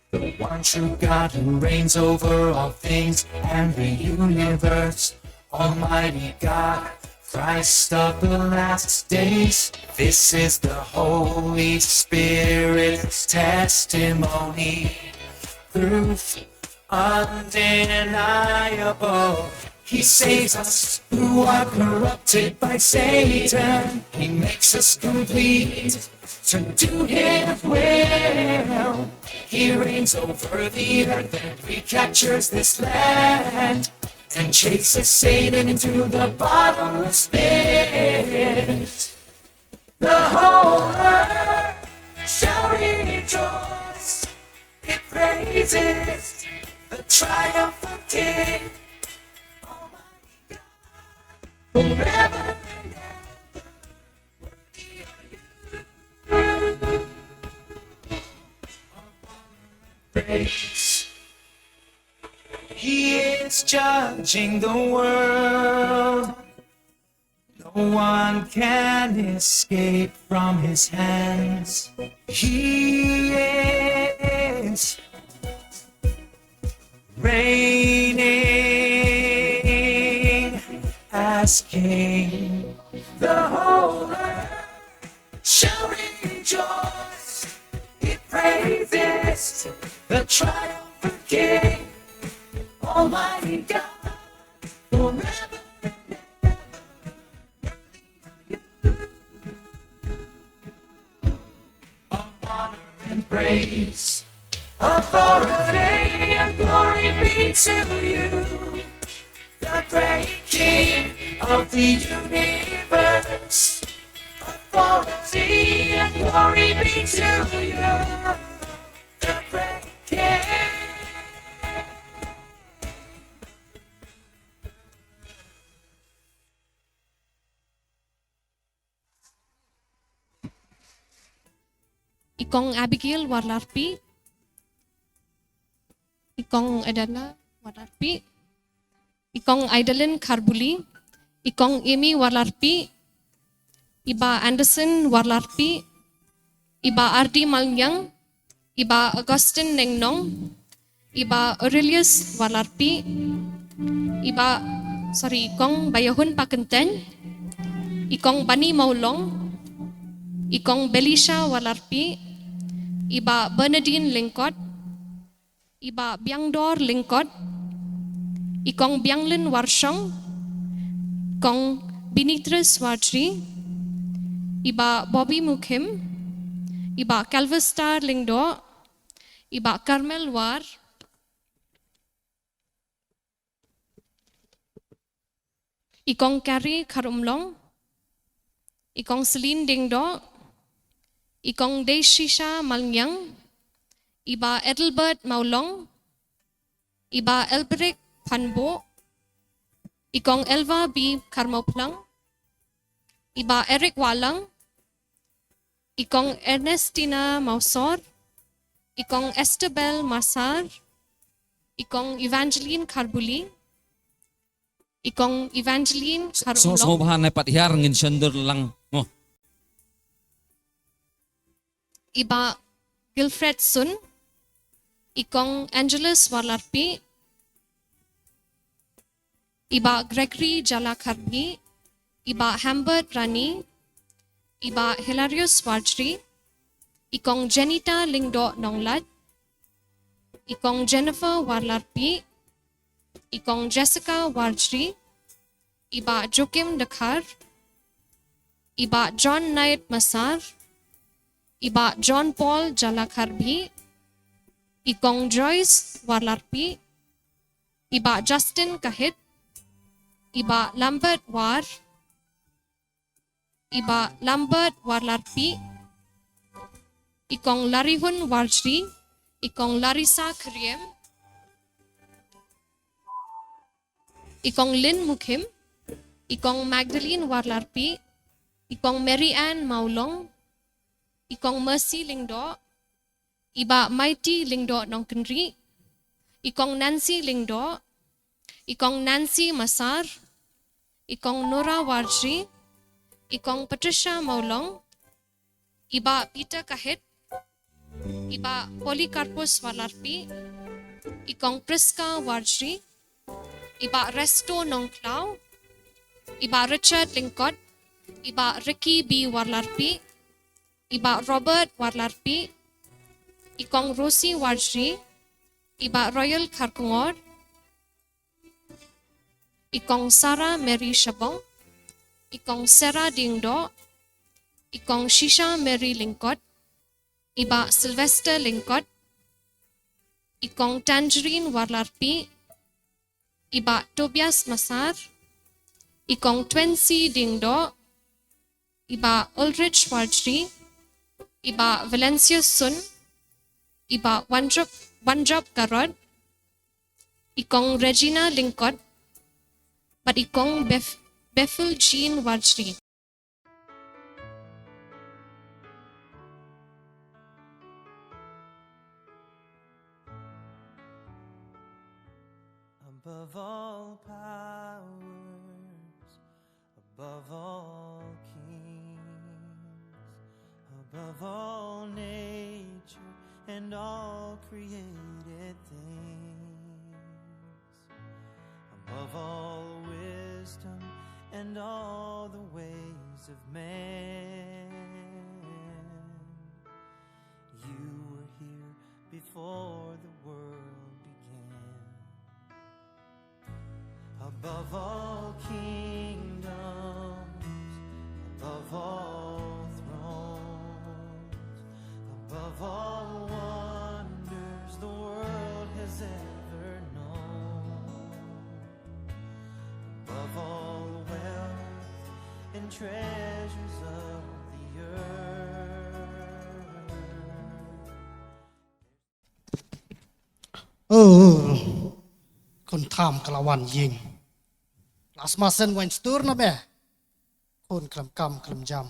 the one true God who reigns over all things and the universe. Almighty God, Christ of the last days. This is the Holy Spirit's testimony. Truth undeniable. He saves us who are corrupted by Satan. He makes us complete to do His will. He reigns over the earth and recaptures this land and chases Satan into the bottomless pit. The whole earth shall rejoice. It praises the triumphant King. Forever and ever, praise. He is judging the world. No one can escape from His hands. He is reigning as King. The whole earth shall rejoice. It praises the triumphant King. Almighty God, forever and ever. Of honor and praise, authority and glory be to you, the great King of the universe. Authority and glory be to you, the great King. Ikong Abigail Warlarpi, Ikong Adana Warlarpi, Ikong Idalin Karbuli, Ikong Amy Warlarpi, Iba Anderson Warlarpi, Iba Ardi Malyang, Iba Augustine Nengnong, Iba Aurelius Warlarpi, Ikong Bayahun Pakenten, Ikong Bani Maulong, Ikong Belisha Warlarpi, Iba Bernadine Lingkot, Iba Biangdor Lingkot, Ikong Bianglin Warshong, Ikong Binitris Wartri, Iba Bobby Mukim, Iba Calvistar Lingdo, Iba Carmel War, Ikong Carrie Karumlong, Ikong Celine Dingdo, Ikong Deshisha Malyang, Iba Edelbert Maulong, Iba Elberic Panbo, Ikong Elva B. Karmoplang, Iba Eric Walang, Ikong Ernestina Mausor, Ikong Estabel Masar, Ikong Evangeline Karbuli, Ikong Evangeline Karumlong. So bahan na patihar ngin sendur lang mo. Iba Gilfred Sun, Ikong Angelus Warlarpi, Iba Gregory Jalakarbi, Iba Hambert Rani, Iba Hilarius Warjri, Ikong Jenita Lingdo Nonglat, Ikong Jennifer Warlarpi, Ikong Jessica Warjri, Iba Joachim Dakhar, Iba John Knight Masar, Iba John Paul Jalakarbi, Ikong Joyce Warlarpi, Iba Justin Kahit, Iba Lambert War, Iba Lambert Warlarpi, Ikong Larihun Warjri, Ikong Larissa Kriem, Ikong Lynn Mukim, Ikong Magdalene Warlarpi, Ikong Mary Ann Maulong, Ikong Mercy Lingdo, Iba Mighty Lingdo Nong Kenri, Ikong Nancy Lingdo, Ikong Nancy Masar, Ikong Nora Warji, Ikong Patricia Maulong, Iba Peter Kahit, Iba Polycarpus Walarpi, Ikong Priska Warji, Iba Resto Nongklau, Iba Richard Linkot, Iba Ricky B. Warlarpi, Iba Robert Warlarpi, Ikong Rosie Warji, Iba Royal Kharkongor, Ikong Sarah Mary Shabong, Ikong Sarah Dingdo, Ikong Shisha Mary Linkot, Iba Sylvester Linkot, Ikong Tangerine Warlarpi, Iba Tobias Masar, Ikong Twency Dingdo, Iba Ulrich Warji, Iba Valencia Sun, Iba Wanjab Garod, Ikong Regina Linkot, but Ikong Bethel Jean Warji. Above all powers, above all kings, above all nature and all created things, above all wisdom and all the ways of man, you were here before the world began. Above all kingdoms, above all thrones, above all wonders the world has ever known, above all wealth and treasures of the earth. Kun tham kalawan ying. Las masen wen stur na be. Kun klam kam klam jam.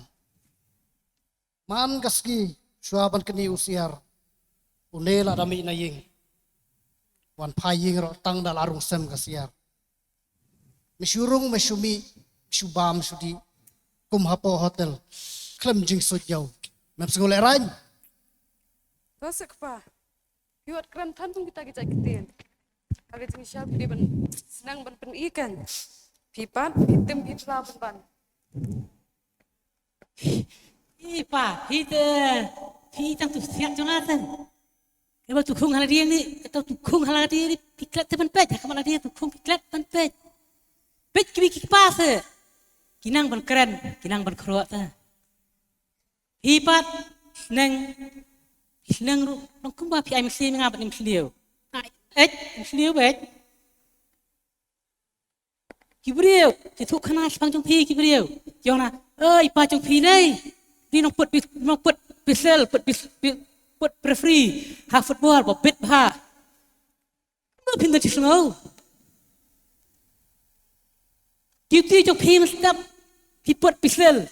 Man gaski shuaban keni usiar. Unela dami na ying. Wan pai ying ro tang dal arung sem gasiar. Mishurung mishumi shubam shudi. Kum hapo hotel. Klam jing sut yaw. Mem sengole rain. Tasik pa. Yuat kram tantung kita kitin. Kali jeng siap di ben senang ben pen ikan. Pipat hitam hitla ben. Ipa, hitang tu siap Jonathan. Kalau tu kung haladia ni, atau tu kung haladia ni piklat teman pej, kamu haladia tu kung piklat teman pej. Pej kibi kipas, kinang ben keren, kinang ben keruat ta. Hipat, senang ru, nong kumba pi ai mesti mengabat ni mesti Mesti bet. Kibriu, tu kena sepang jong pi kibriu. Jona, ipa jong pi lei. Di nong put pisel, put preferee, ha football, bo bet ha. Mau pindah cisno. Kiuti jong pi mestap, pi put pisel.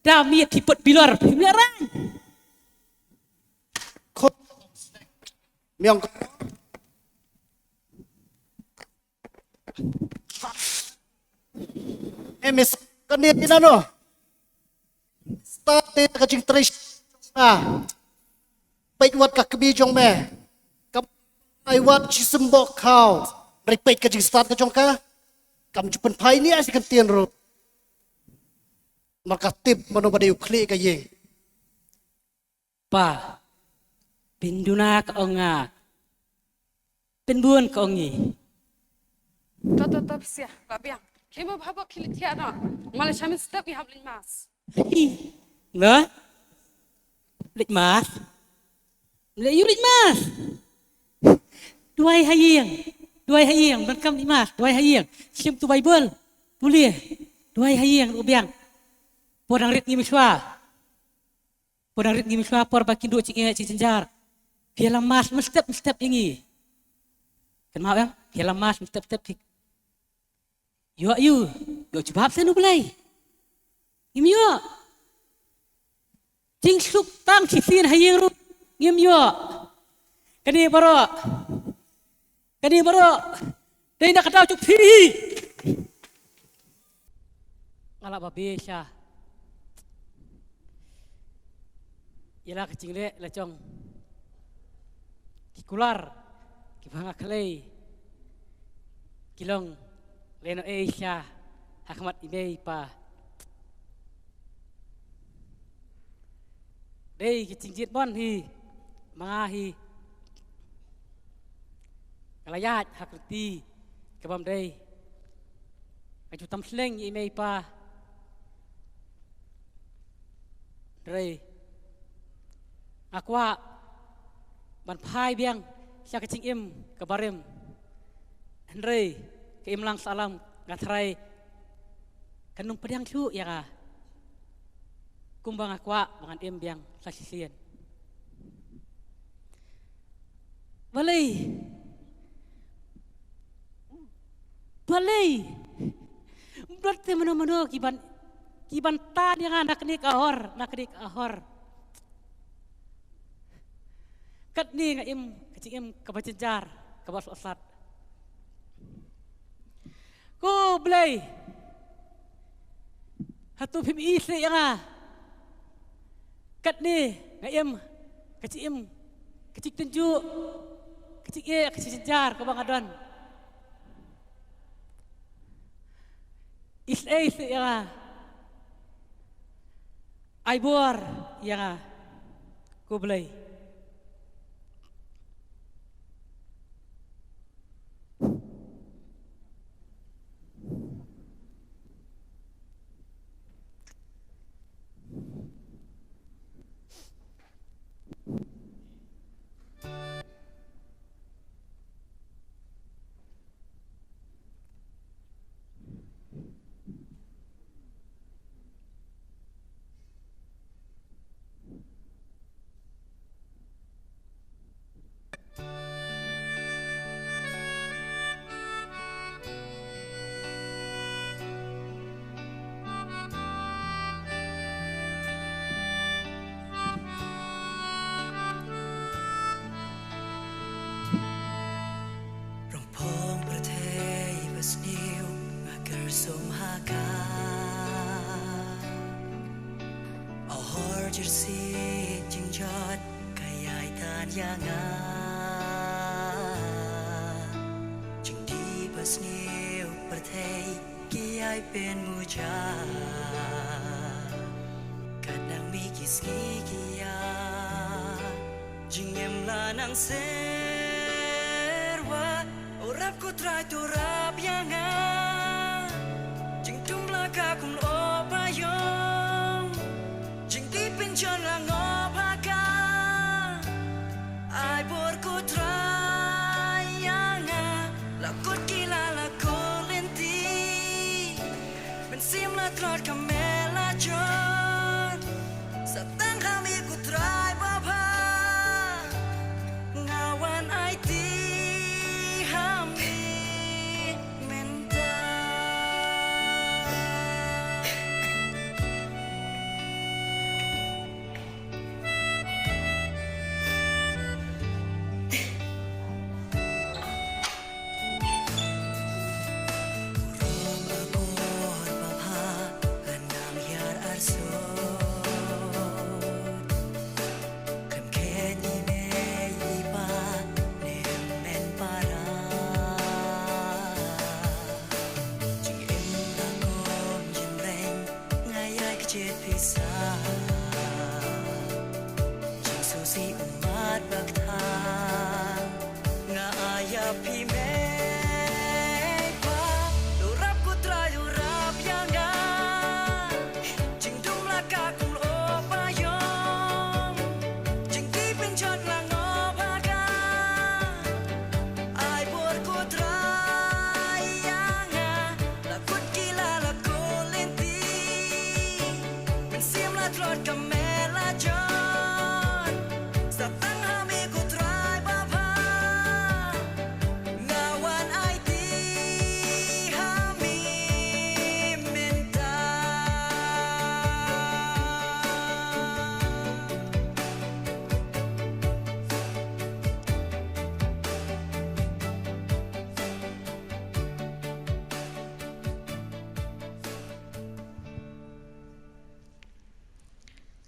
Dami pi put bilor, bilaran. Miang Emis kanit inano. Start ka jing trish na. Pait wat ka kebijong me. Kam ai wat chisembok kau. Repait ka jing start ka jong ka. Kam jupen pai ni asi kan tien ro. Maka tip mano bade ukli ka yeng. Pa. Pinduna ka onga. Pinbuan ka ongi. Tetap sih, babiang. Kemo bhabak kilit tiada. Malah kami step ni hablin mas. Nggak? Lit mas? Lit yurit mas? Duai hayang, berkam ni mas. Duai hayang. Sim tu Bible. Boleh. Duai hayang ubiang. Porang rit ni miswa. Por bakin dua cik cenjar. Pialam mas mestep ingi. Kenapa bang? Pialam mas mestep. Yo coba apa nu belai? Imi yo, jing suk tang si sin hayeng ru ngim yo kani baro dai nak tahu cuk phi ngala babe sha yala kecing le lecong kikular kibanga klei kilong leno Asia hakmat imei pa đây cái trình diễn bon hi mga hi kalayat hakrti kabam đây cái chú tâm sleng imei pa đây aqua ban phai biang sia cái trình im kabarem đây cái im lang salam ngatrai kanung pedang chu ya ka kumbang aqua bangan im biang sasisian balai berarti mano kiban ta dia nak nik ahor kat ni nga im kecing im kabacenjar kabas osat ko blay hatu phim isi yang kat ni nga im kecing tunjuk kecing cenjar kabang adon is yang aibor yang ko blay jersey jinjat kayai tan yanga jing di pas niu perthei kiai pen muja kadang mi kiski kia jing em la nang serwa orap ko try to rap yanga jing tung la ka kum lo payong Pinchon lang opaka ay borko trayanga lakot kilala ko lenti bensim la trot kamela jon sa tang kami ko try baba ngawan ay ti hami so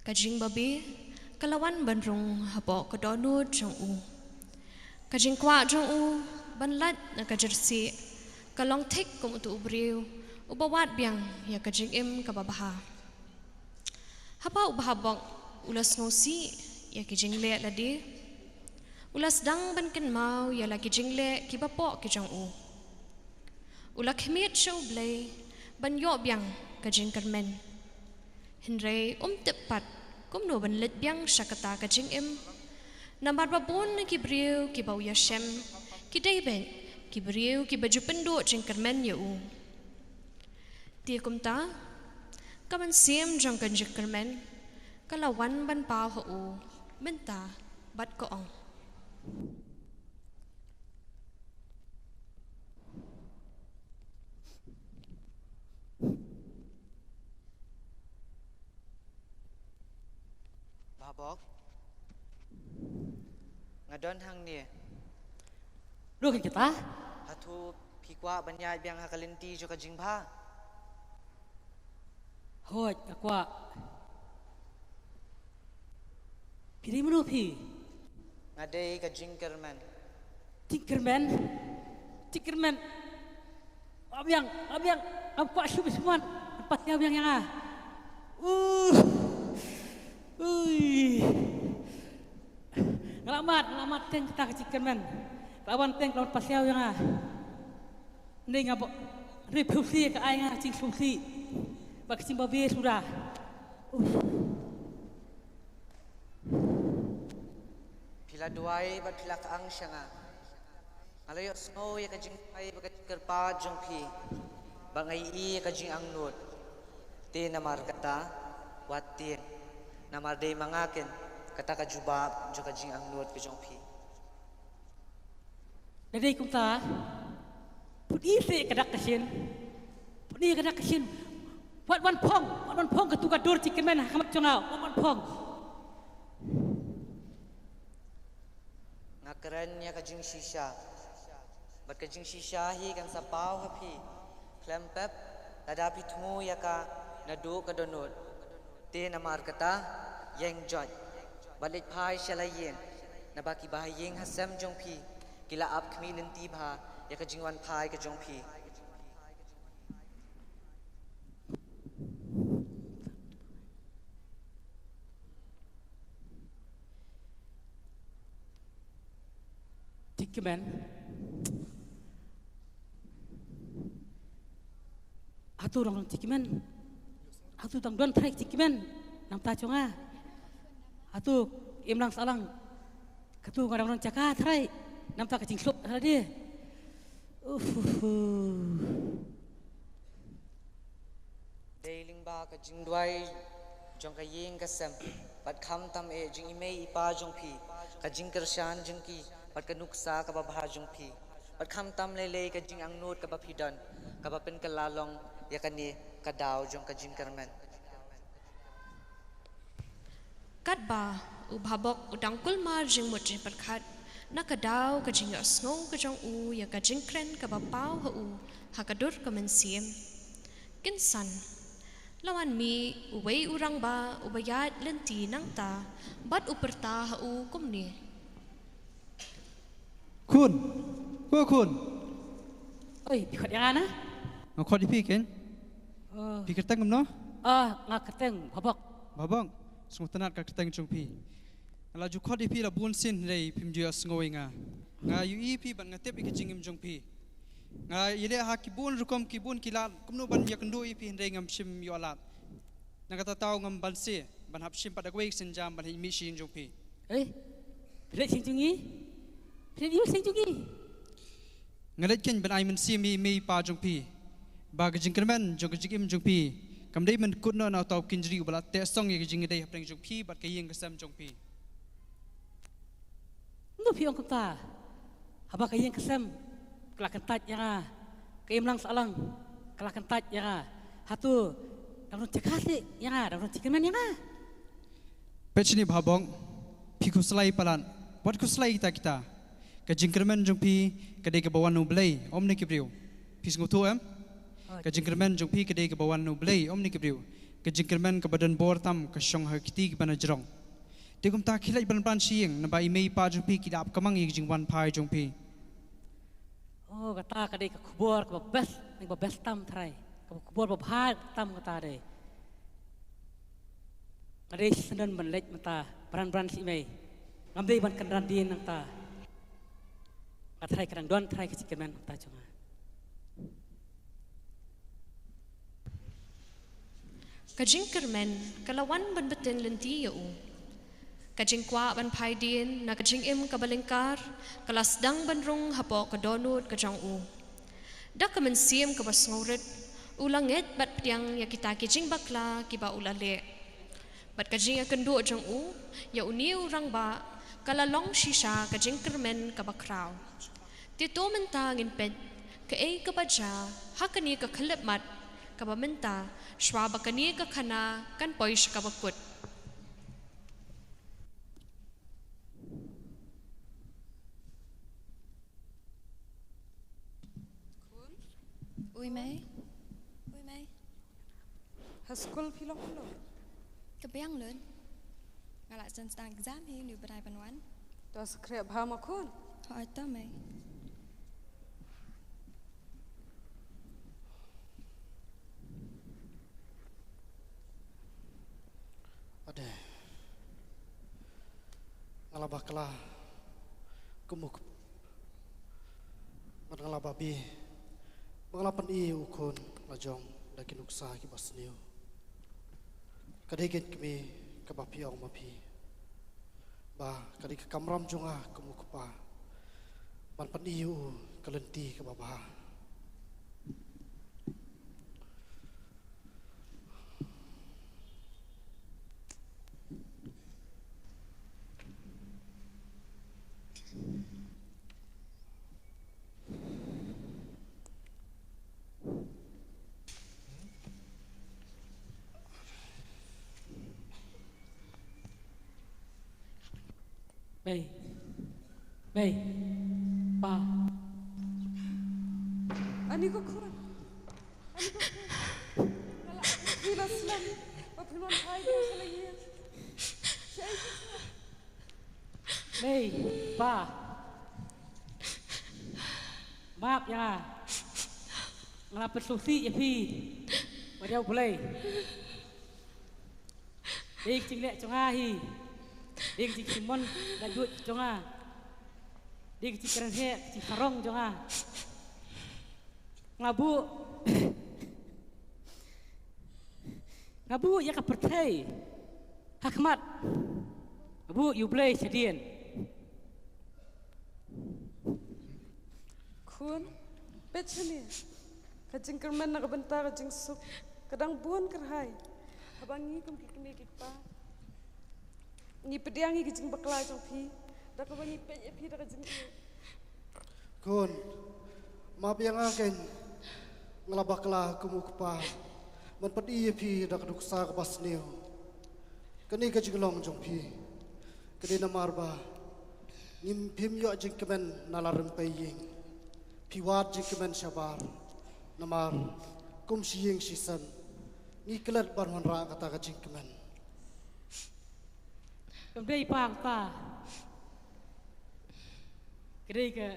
Kajing babi kalawan banrung habok kedonu jong u. Kajing kwa jong u banlat na kajersi kalong tik kum tu ubriu ubawat biang ya kajing im kababaha. Haba ubahabok ulas ngosi ya kijing le ladi. Ulas dang ban ken mau ya lagi jingle ki bapo ki jong u. Ulak himit show blay ban yo biang ka jing karmen. Hinre tepat kum no ban lit biang syakata ka jing im. Nambar babon ki briu ki bau ya shem ki deben ki briu ki baju pendo jing karmen ya u. Ti kum ta kaman sim jong ka jing karmen kalawan ban pau ho u menta bat ko ong. Babok ngadon hang ni Lu kan kita hatu pikwa banyai biang hakalinti jo ka jingba hoi akwa Pili menu pi ngadai ka jingkerman Tinkerman Abiang apa asyuk semua tempatnya abiang yang Ngelamat teng kita ke Tinkerman lawan teng lawan pasiau yang Ini ngabok Repusi ke ayah cing sumsi bagi cing babi sudah Pila duai bat pila ka ang siya nga. Alayo snow ya ka jing ay baga kerpa jong pi. Bangay i ka jing ang nut. Ti namar kata watin. Namar day mangakin kata ka jubab jo ka jing ang nut ka jong pi. Dari kumta pudi se kadak kasin. Pudi kadak kasin. Wat wan pong ketuka dur cikimen hamat jongau. Wan pong. Ngakeren ya ka jing shisha. Bat ka jing shisha hi kan sa pau hapi. Klempep ladapi tumu ya ka nadu ka donut. Ti namar kata yang jot. Balik pai shalayin. Nabaki bahaying hasam jong pi. Kila ap kami nanti bha ya ka jing wan pai ka jong pi. Tinkerman Atu orang Tinkerman Atu tang don trai Tinkerman nam ta chonga Atu imlang salang Katu ngadang orang caka trai nam ta kacing slop ada dia Dailing ba ka jing duai jong ka ying ka sem bat kham tam e jing imei ipa jong pi ka jing kershan jing ki bat ka nuksa ka babha jong pi bat kham tam lele ka jing ang nut ka ba pidan ka ba pen ka lalong ya ka ni ka daw jong ka jing karmen Kat ba ubhabok udang kulmar jing mutri perkhat nakadaw ka jing asngong ka jong u ya ka jing kren ka bapaw ha u hakadur ka mensim kinsan lawan mi uway urang ba ubayat lenti nang ta bat uperta ha u kumni Kun Oi pikot yang ana ngakot di piken pikir tengem no ngaketeng babang semua tenat ka keteng jong pi ala ju khot di pi la bun sin rei pim ju as ngoi nga yu i pi ban ngatep ik jingim jong pi nga yele ha ki bun rukom ki bun kilat kumno ban ya kendo i pi rei ngam sim yo alat nagata taw ngam ban se ban hap sim pada gwek sin jam ban hi mi sin jong pi Pilih sing jungi Pilih sing jungi ngalet ken ban ai men sim mi pa jong pi ba ga jingkerman jong jingim jong pi kam dei men kut no na taw kinjri bala te song ye jing dei hapeng jong pi bat ka yeng ka sam jong pi Ndu piong kumta Haba kayeng kesem kelakan tat yang keimlang salang kelakan tat yang hatu dalam cekasi yang dalam cikiman yang Pechini babong piku selai palan wat ku selai kita ka jingkerman jong pi ka dei ka bawan no blai omne ki briu pis ngutu ka jingkerman jong pi ka dei ka bawan no blai omne ki briu ke jingkermen ke badan bor tam ke syong ha kiti ki bana jrong te kum ta khilai ban pan sieng na bai mei pa jung pi ki dap kamang ik jing wan pai jung pi oh kata kadai ke kubur ke bes tam trai ke kubur ke bhai tam kata dei kadai senen ban lej mata bran si mei ngamdei ban kendan din nang ta katrai kadang don trai ke jingkermen ta jonga Kajing kermen kalawan ban beten lenti ya u. Kajing kwa ban pai din na kajing im kabalingkar kalas dang ban rung hapo kadonut kajang u. Dak kamen siem kabas ngoret ulanget bat piang ya kita kajing bakla kiba ulale. Bat kajing ya kendo jang u ya uniu rang ba kalalong shisha kajing kermen kabakraw. Tito menta ngin pet ka ei kabaja hakani ka khalep mat kabamenta shwaba kani ka khana kan poish kabakut Ui mày Haskul philong philong Kebiang lun Ngalak sen sedang exam hi Liu berai panwan Tu sekre bha makun Hỏi tao mày Ada ngalabaklah kumuk ngalababi ngalapan i ukon lajong dakin uksa ki basniu kadegen kami kabapi ong mapi ba kadi ka kamram jonga kumuk pa man pan i u kalenti kababa Bay, pa. Ani ko kurang. Kalau hilang selam, perpuluhan hai dia selagi. Bay, pa. Maaf ya. Ngelapat susi ya pi. Mari aku boleh. Dik cinglek cengahi. Dik cik Simon lanjut jonga. Dik cik keren he cik sarong jonga. Ngabu ya ka pertai. Hakmat. Ngabu you play sedien. Kun betchani. Kajing kerman nak bentar kajing sup. Kadang buan kerhai. Abangi kum kikme kikpa. Ni pediangi kajing bakla jong pi. Dak abangi pe pi dak kajing. Kun maaf yang akan ngelabaklah kumukpa man padi pi dak duksa kabasniu kani kajing long jong pi kadi namarba nim pim yo jing kemen nalarem paying piwat jing kemen syabar namar kum siyeng sisan ni kelat barwan ra kata kajing kemen Kembali pang pa. Kedai ke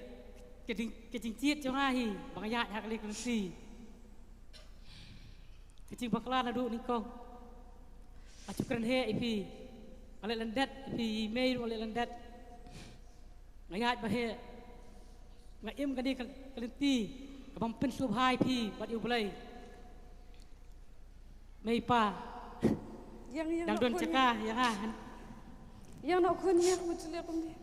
kecing ciet jongahi bangayat hak lek nasi. Kecing bakla nadu nikong. Acukran he ipi. Oleh lendat ipi mail oleh lendat. Ngayat bahe. Ngaim kadi kelenti. Kabampen subhai pi bat yu belai. Mei pa. Yang Dang don cekah yang ah. Yang nak kun yang betul ya kum ni.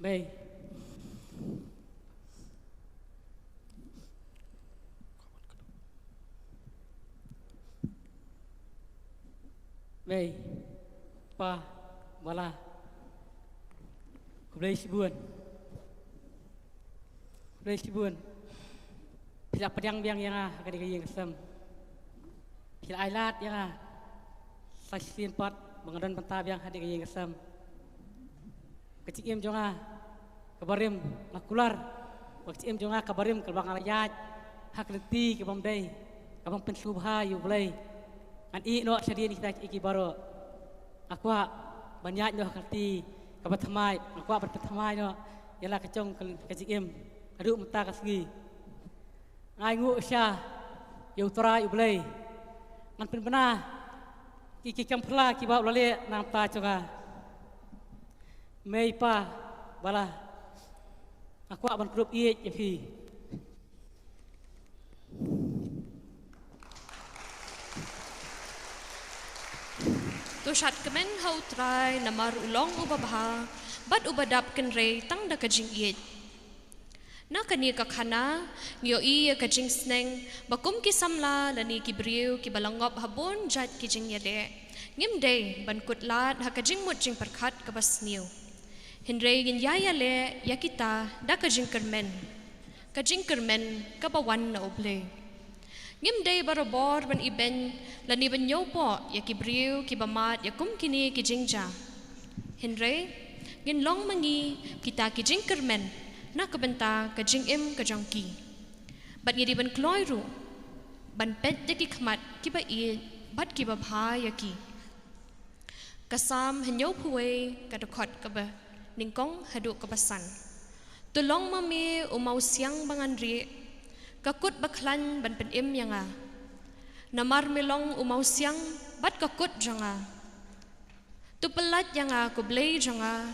Baik. Baik. Pa, wala. Kublai sibuan. Pila pedang-pedang yang ah kadi yang kesem. Pila ailat yang ah. Saksian pat mengadon pentah yang hadir yang kesam. Kecik jonga kabarim makular. Kecik jonga kabarim kelbang alayat hak leti ke bamdai kabang pensubha yu boleh. An I no sedia ni kita iki baro. Aku banyak no hati kabat thamai aku berthamai no ialah kecong kecik aduk mentah kasgi. Ngai ngu sya yu tara yu boleh. Man pen pernah iki kam pula ki ba lale nang ta chonga. Mei pa bala aku ban grup I fi. Tushat kemen hau try namar ulong ubabha bat ubadap kenre tang da kajing iet. Na kani ka khana nyo I kajing sneng bakum ki samla lani ki briu ki balangop habon jat ki jing yade. Ngim day ban kutlat ha kajing mut jing perkhat ka bas niu. Hindre gin yaya le yakita da kajing kermen. Kajing kermen ka bawan na oble. Ngim day barabor ban iben lani ban yopo ya kibriu ki bamat ya kum kini ki jingja. Hindre ngin long mangi kita ki jing kermen na kabenta ka jing ka jangki. Bat ngidi ban kloy ru ban pet ya ki khmat ki ba I bat ki ba bha ya ki. Kasam hanyo puwe ka dokot ka ba ningkong hadu ka basan. Tulong mami umau siang banganri kakut baklan ban pen yanga. Namar melong umau siang bat kakut janga. Tu pelat yanga ko blay janga.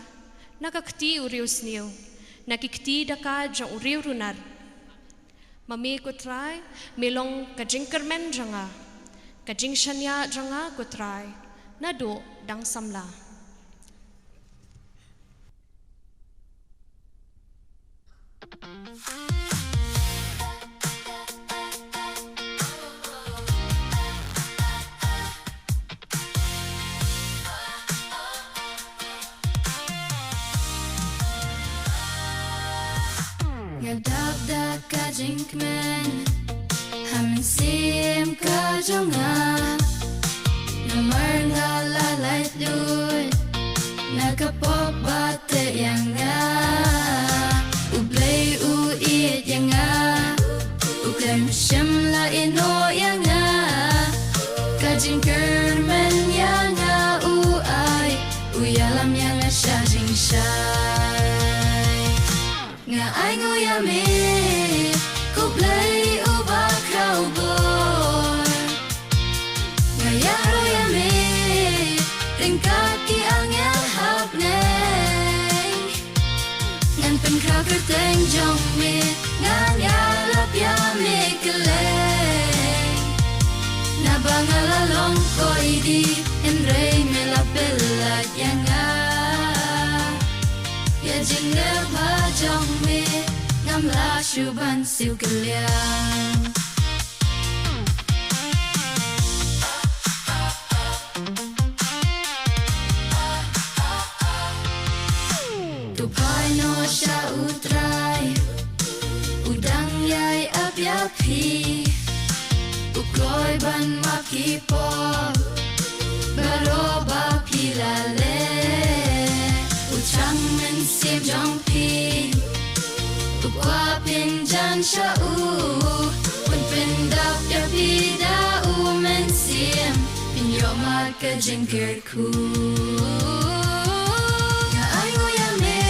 Nakakti urius niyo. Nakikti daka jang uriu runar. Mami ko try melong kajing kermen janga. Kajing shanya janga ko try. Nado dang samla. Ngadabda ka jinkmen Hamin sim ka jonga Namar nga lalait lud Nakapop bate yang nga Ublay uit yang nga Uklem shem la ino yang nga Kajing kermen yang nga uay Uyalam yang nga sya jing syay Nga ay nguyami Kublay uba cowboy Nga yaro yami Ringkaki ang yahap neng Ngan pengkrakar teng jong mi Ngan yalap yami keleng Nabangalalong ko idi Enrey melapelat yang nga Ya jingga bajong mi Ngam la syuban siu keliang Tupai no sya utrai Udang yai api-api Ukloy ban makipo Baro bapi lale Uchang men sim jong pi Ukwa pinjan sya Pun pendap ya pida men sim Pinyo mat ka jengkir ku Nga ay nguyami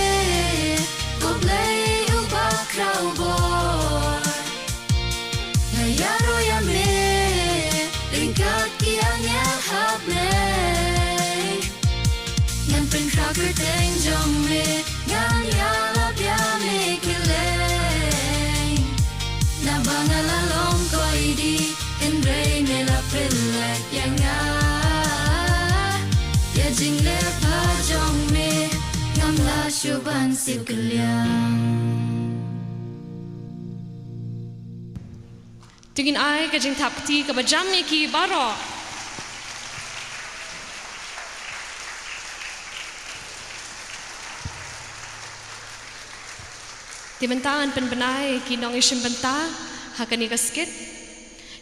Kublay uba cowboy Nga yaro yami Ringkat kiang yahap neng Ngan pengkrakar teng jong mi Ngan yalap yami keleng Nabangalalong ko idi Enrey melapelat yang nga Ya jingle pajong mi Ngam la syuban siu keliang Tingin ay kajing tapti kabajam ki baro. Timentaan penbenai kinong isim benta hakani kaskit.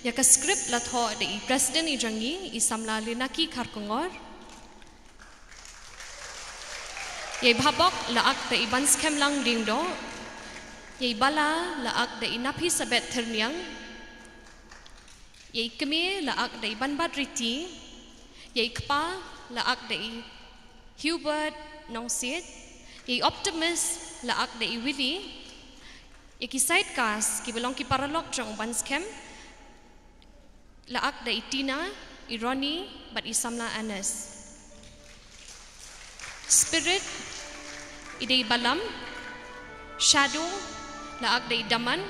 Ya ka script la tho de presiden i jangi i samla linaki kharkongor. Yai bhabok laak da iban skem lang ding do. Yai bala laak da inapi sabet terniang. Yai kemi laak da iban badriti. Yai kpa laak da i Hubert Nongsit. Yai optimus laak da i Willie. Yai ki sidecast ki belong ki paralog jong ban skem. Laak da i Tina, i Ronnie, bat i Samla Anas. Spirit, idei balam, shadow, laak dei daman,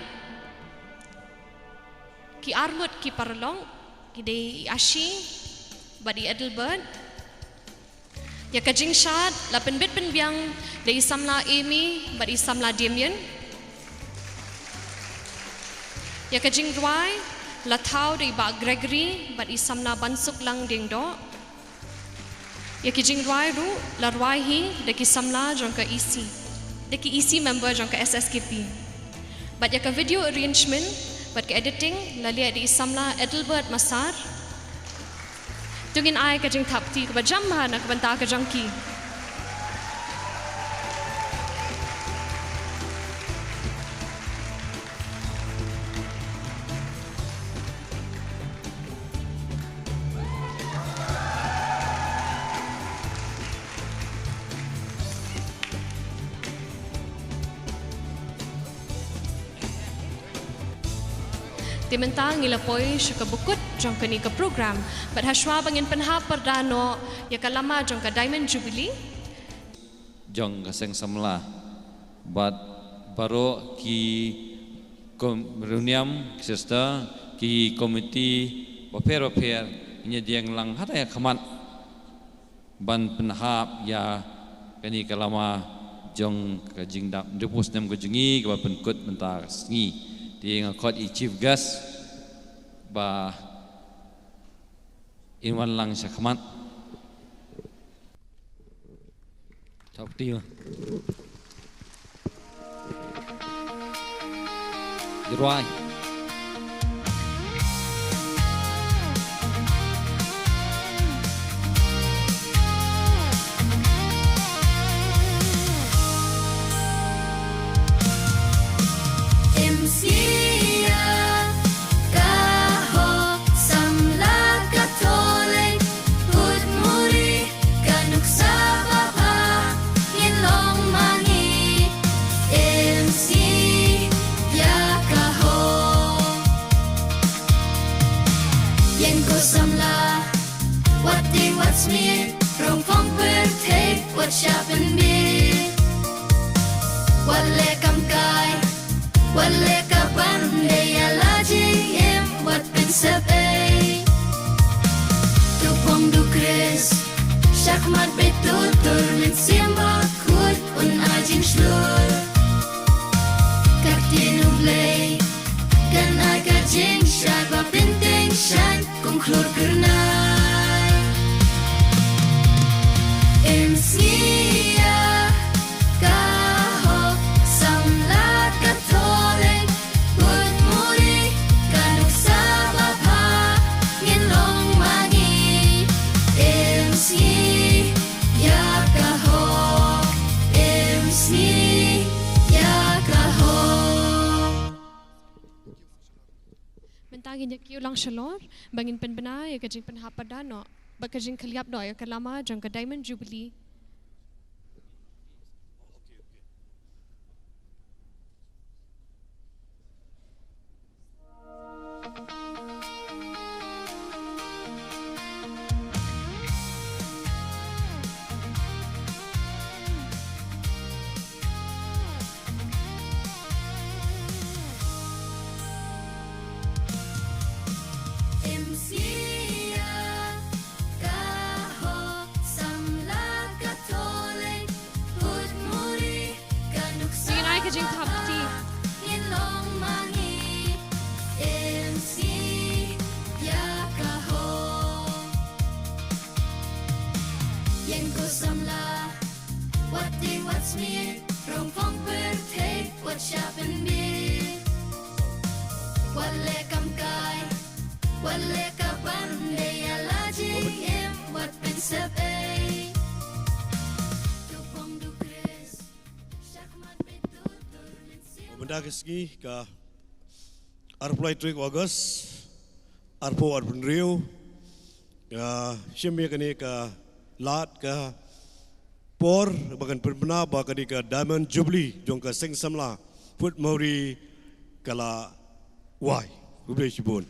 ki armut ki paralong, idei ashi, badi Edelbert, ya kajing shad, la penbit penbiang, dei Samla Amy, badi Samla Damien, ya kajing ruai, la tau dei ba Gregory, badi Samla Bansuk lang ding do. Ya kijing ruai ru la ruai hi deki samla jongka isi. Deki isi member jongka SSKP. But ya ka video arrangement, but ka editing la liat di samla Edelbert Masar. Tungin ai kajing tapti ka jam ha na kabanta ka jongki. Timentang ilapoi syuka bukut jong kani ka program, but haswa bangin penha perdano ya kalama jong ka Diamond Jubilee. Jong kaseng samla, but baro ki reuniam sister ki komiti waper ini diang lang hata ya kaman ban penha ya kani kalama jong ka jingdak depus nem ko jingi ka penkut mentar sngi. Di ngakot i chief guest ba inwan lang siya kamat talk to you Diruai Siapin bir Wale kam kai Wale ka pandai alaji em Wat pensep ay Tupong du kres Shakmat betutur Min siamba kut Un ajin shlur Kartinu play Kan ay kajing Shak ba pinteng shan Kung klur kernay Sia kahok samla katolik Put muri kanuk sabab ha Nginlong mangi MC ya kahok MC ya kahok Mentagin ya kiu lang shalor bangin penbena ya kajing penhapadano bakajing kaliap do ya kalama jong ka Diamond Jubilee. What's me? Rong phong per take what shopping me? Wale kam kai, wale ka pandai alaji em what pensep ay. Tupong du Mendagis ke arpulai 3 Ogos arpo arpun Rio Shimmy kini ke lat ke por bagan berbena bagan ke Diamond Jubilee jong ke Seng Samla Put Mori kala wai Ubay Shibun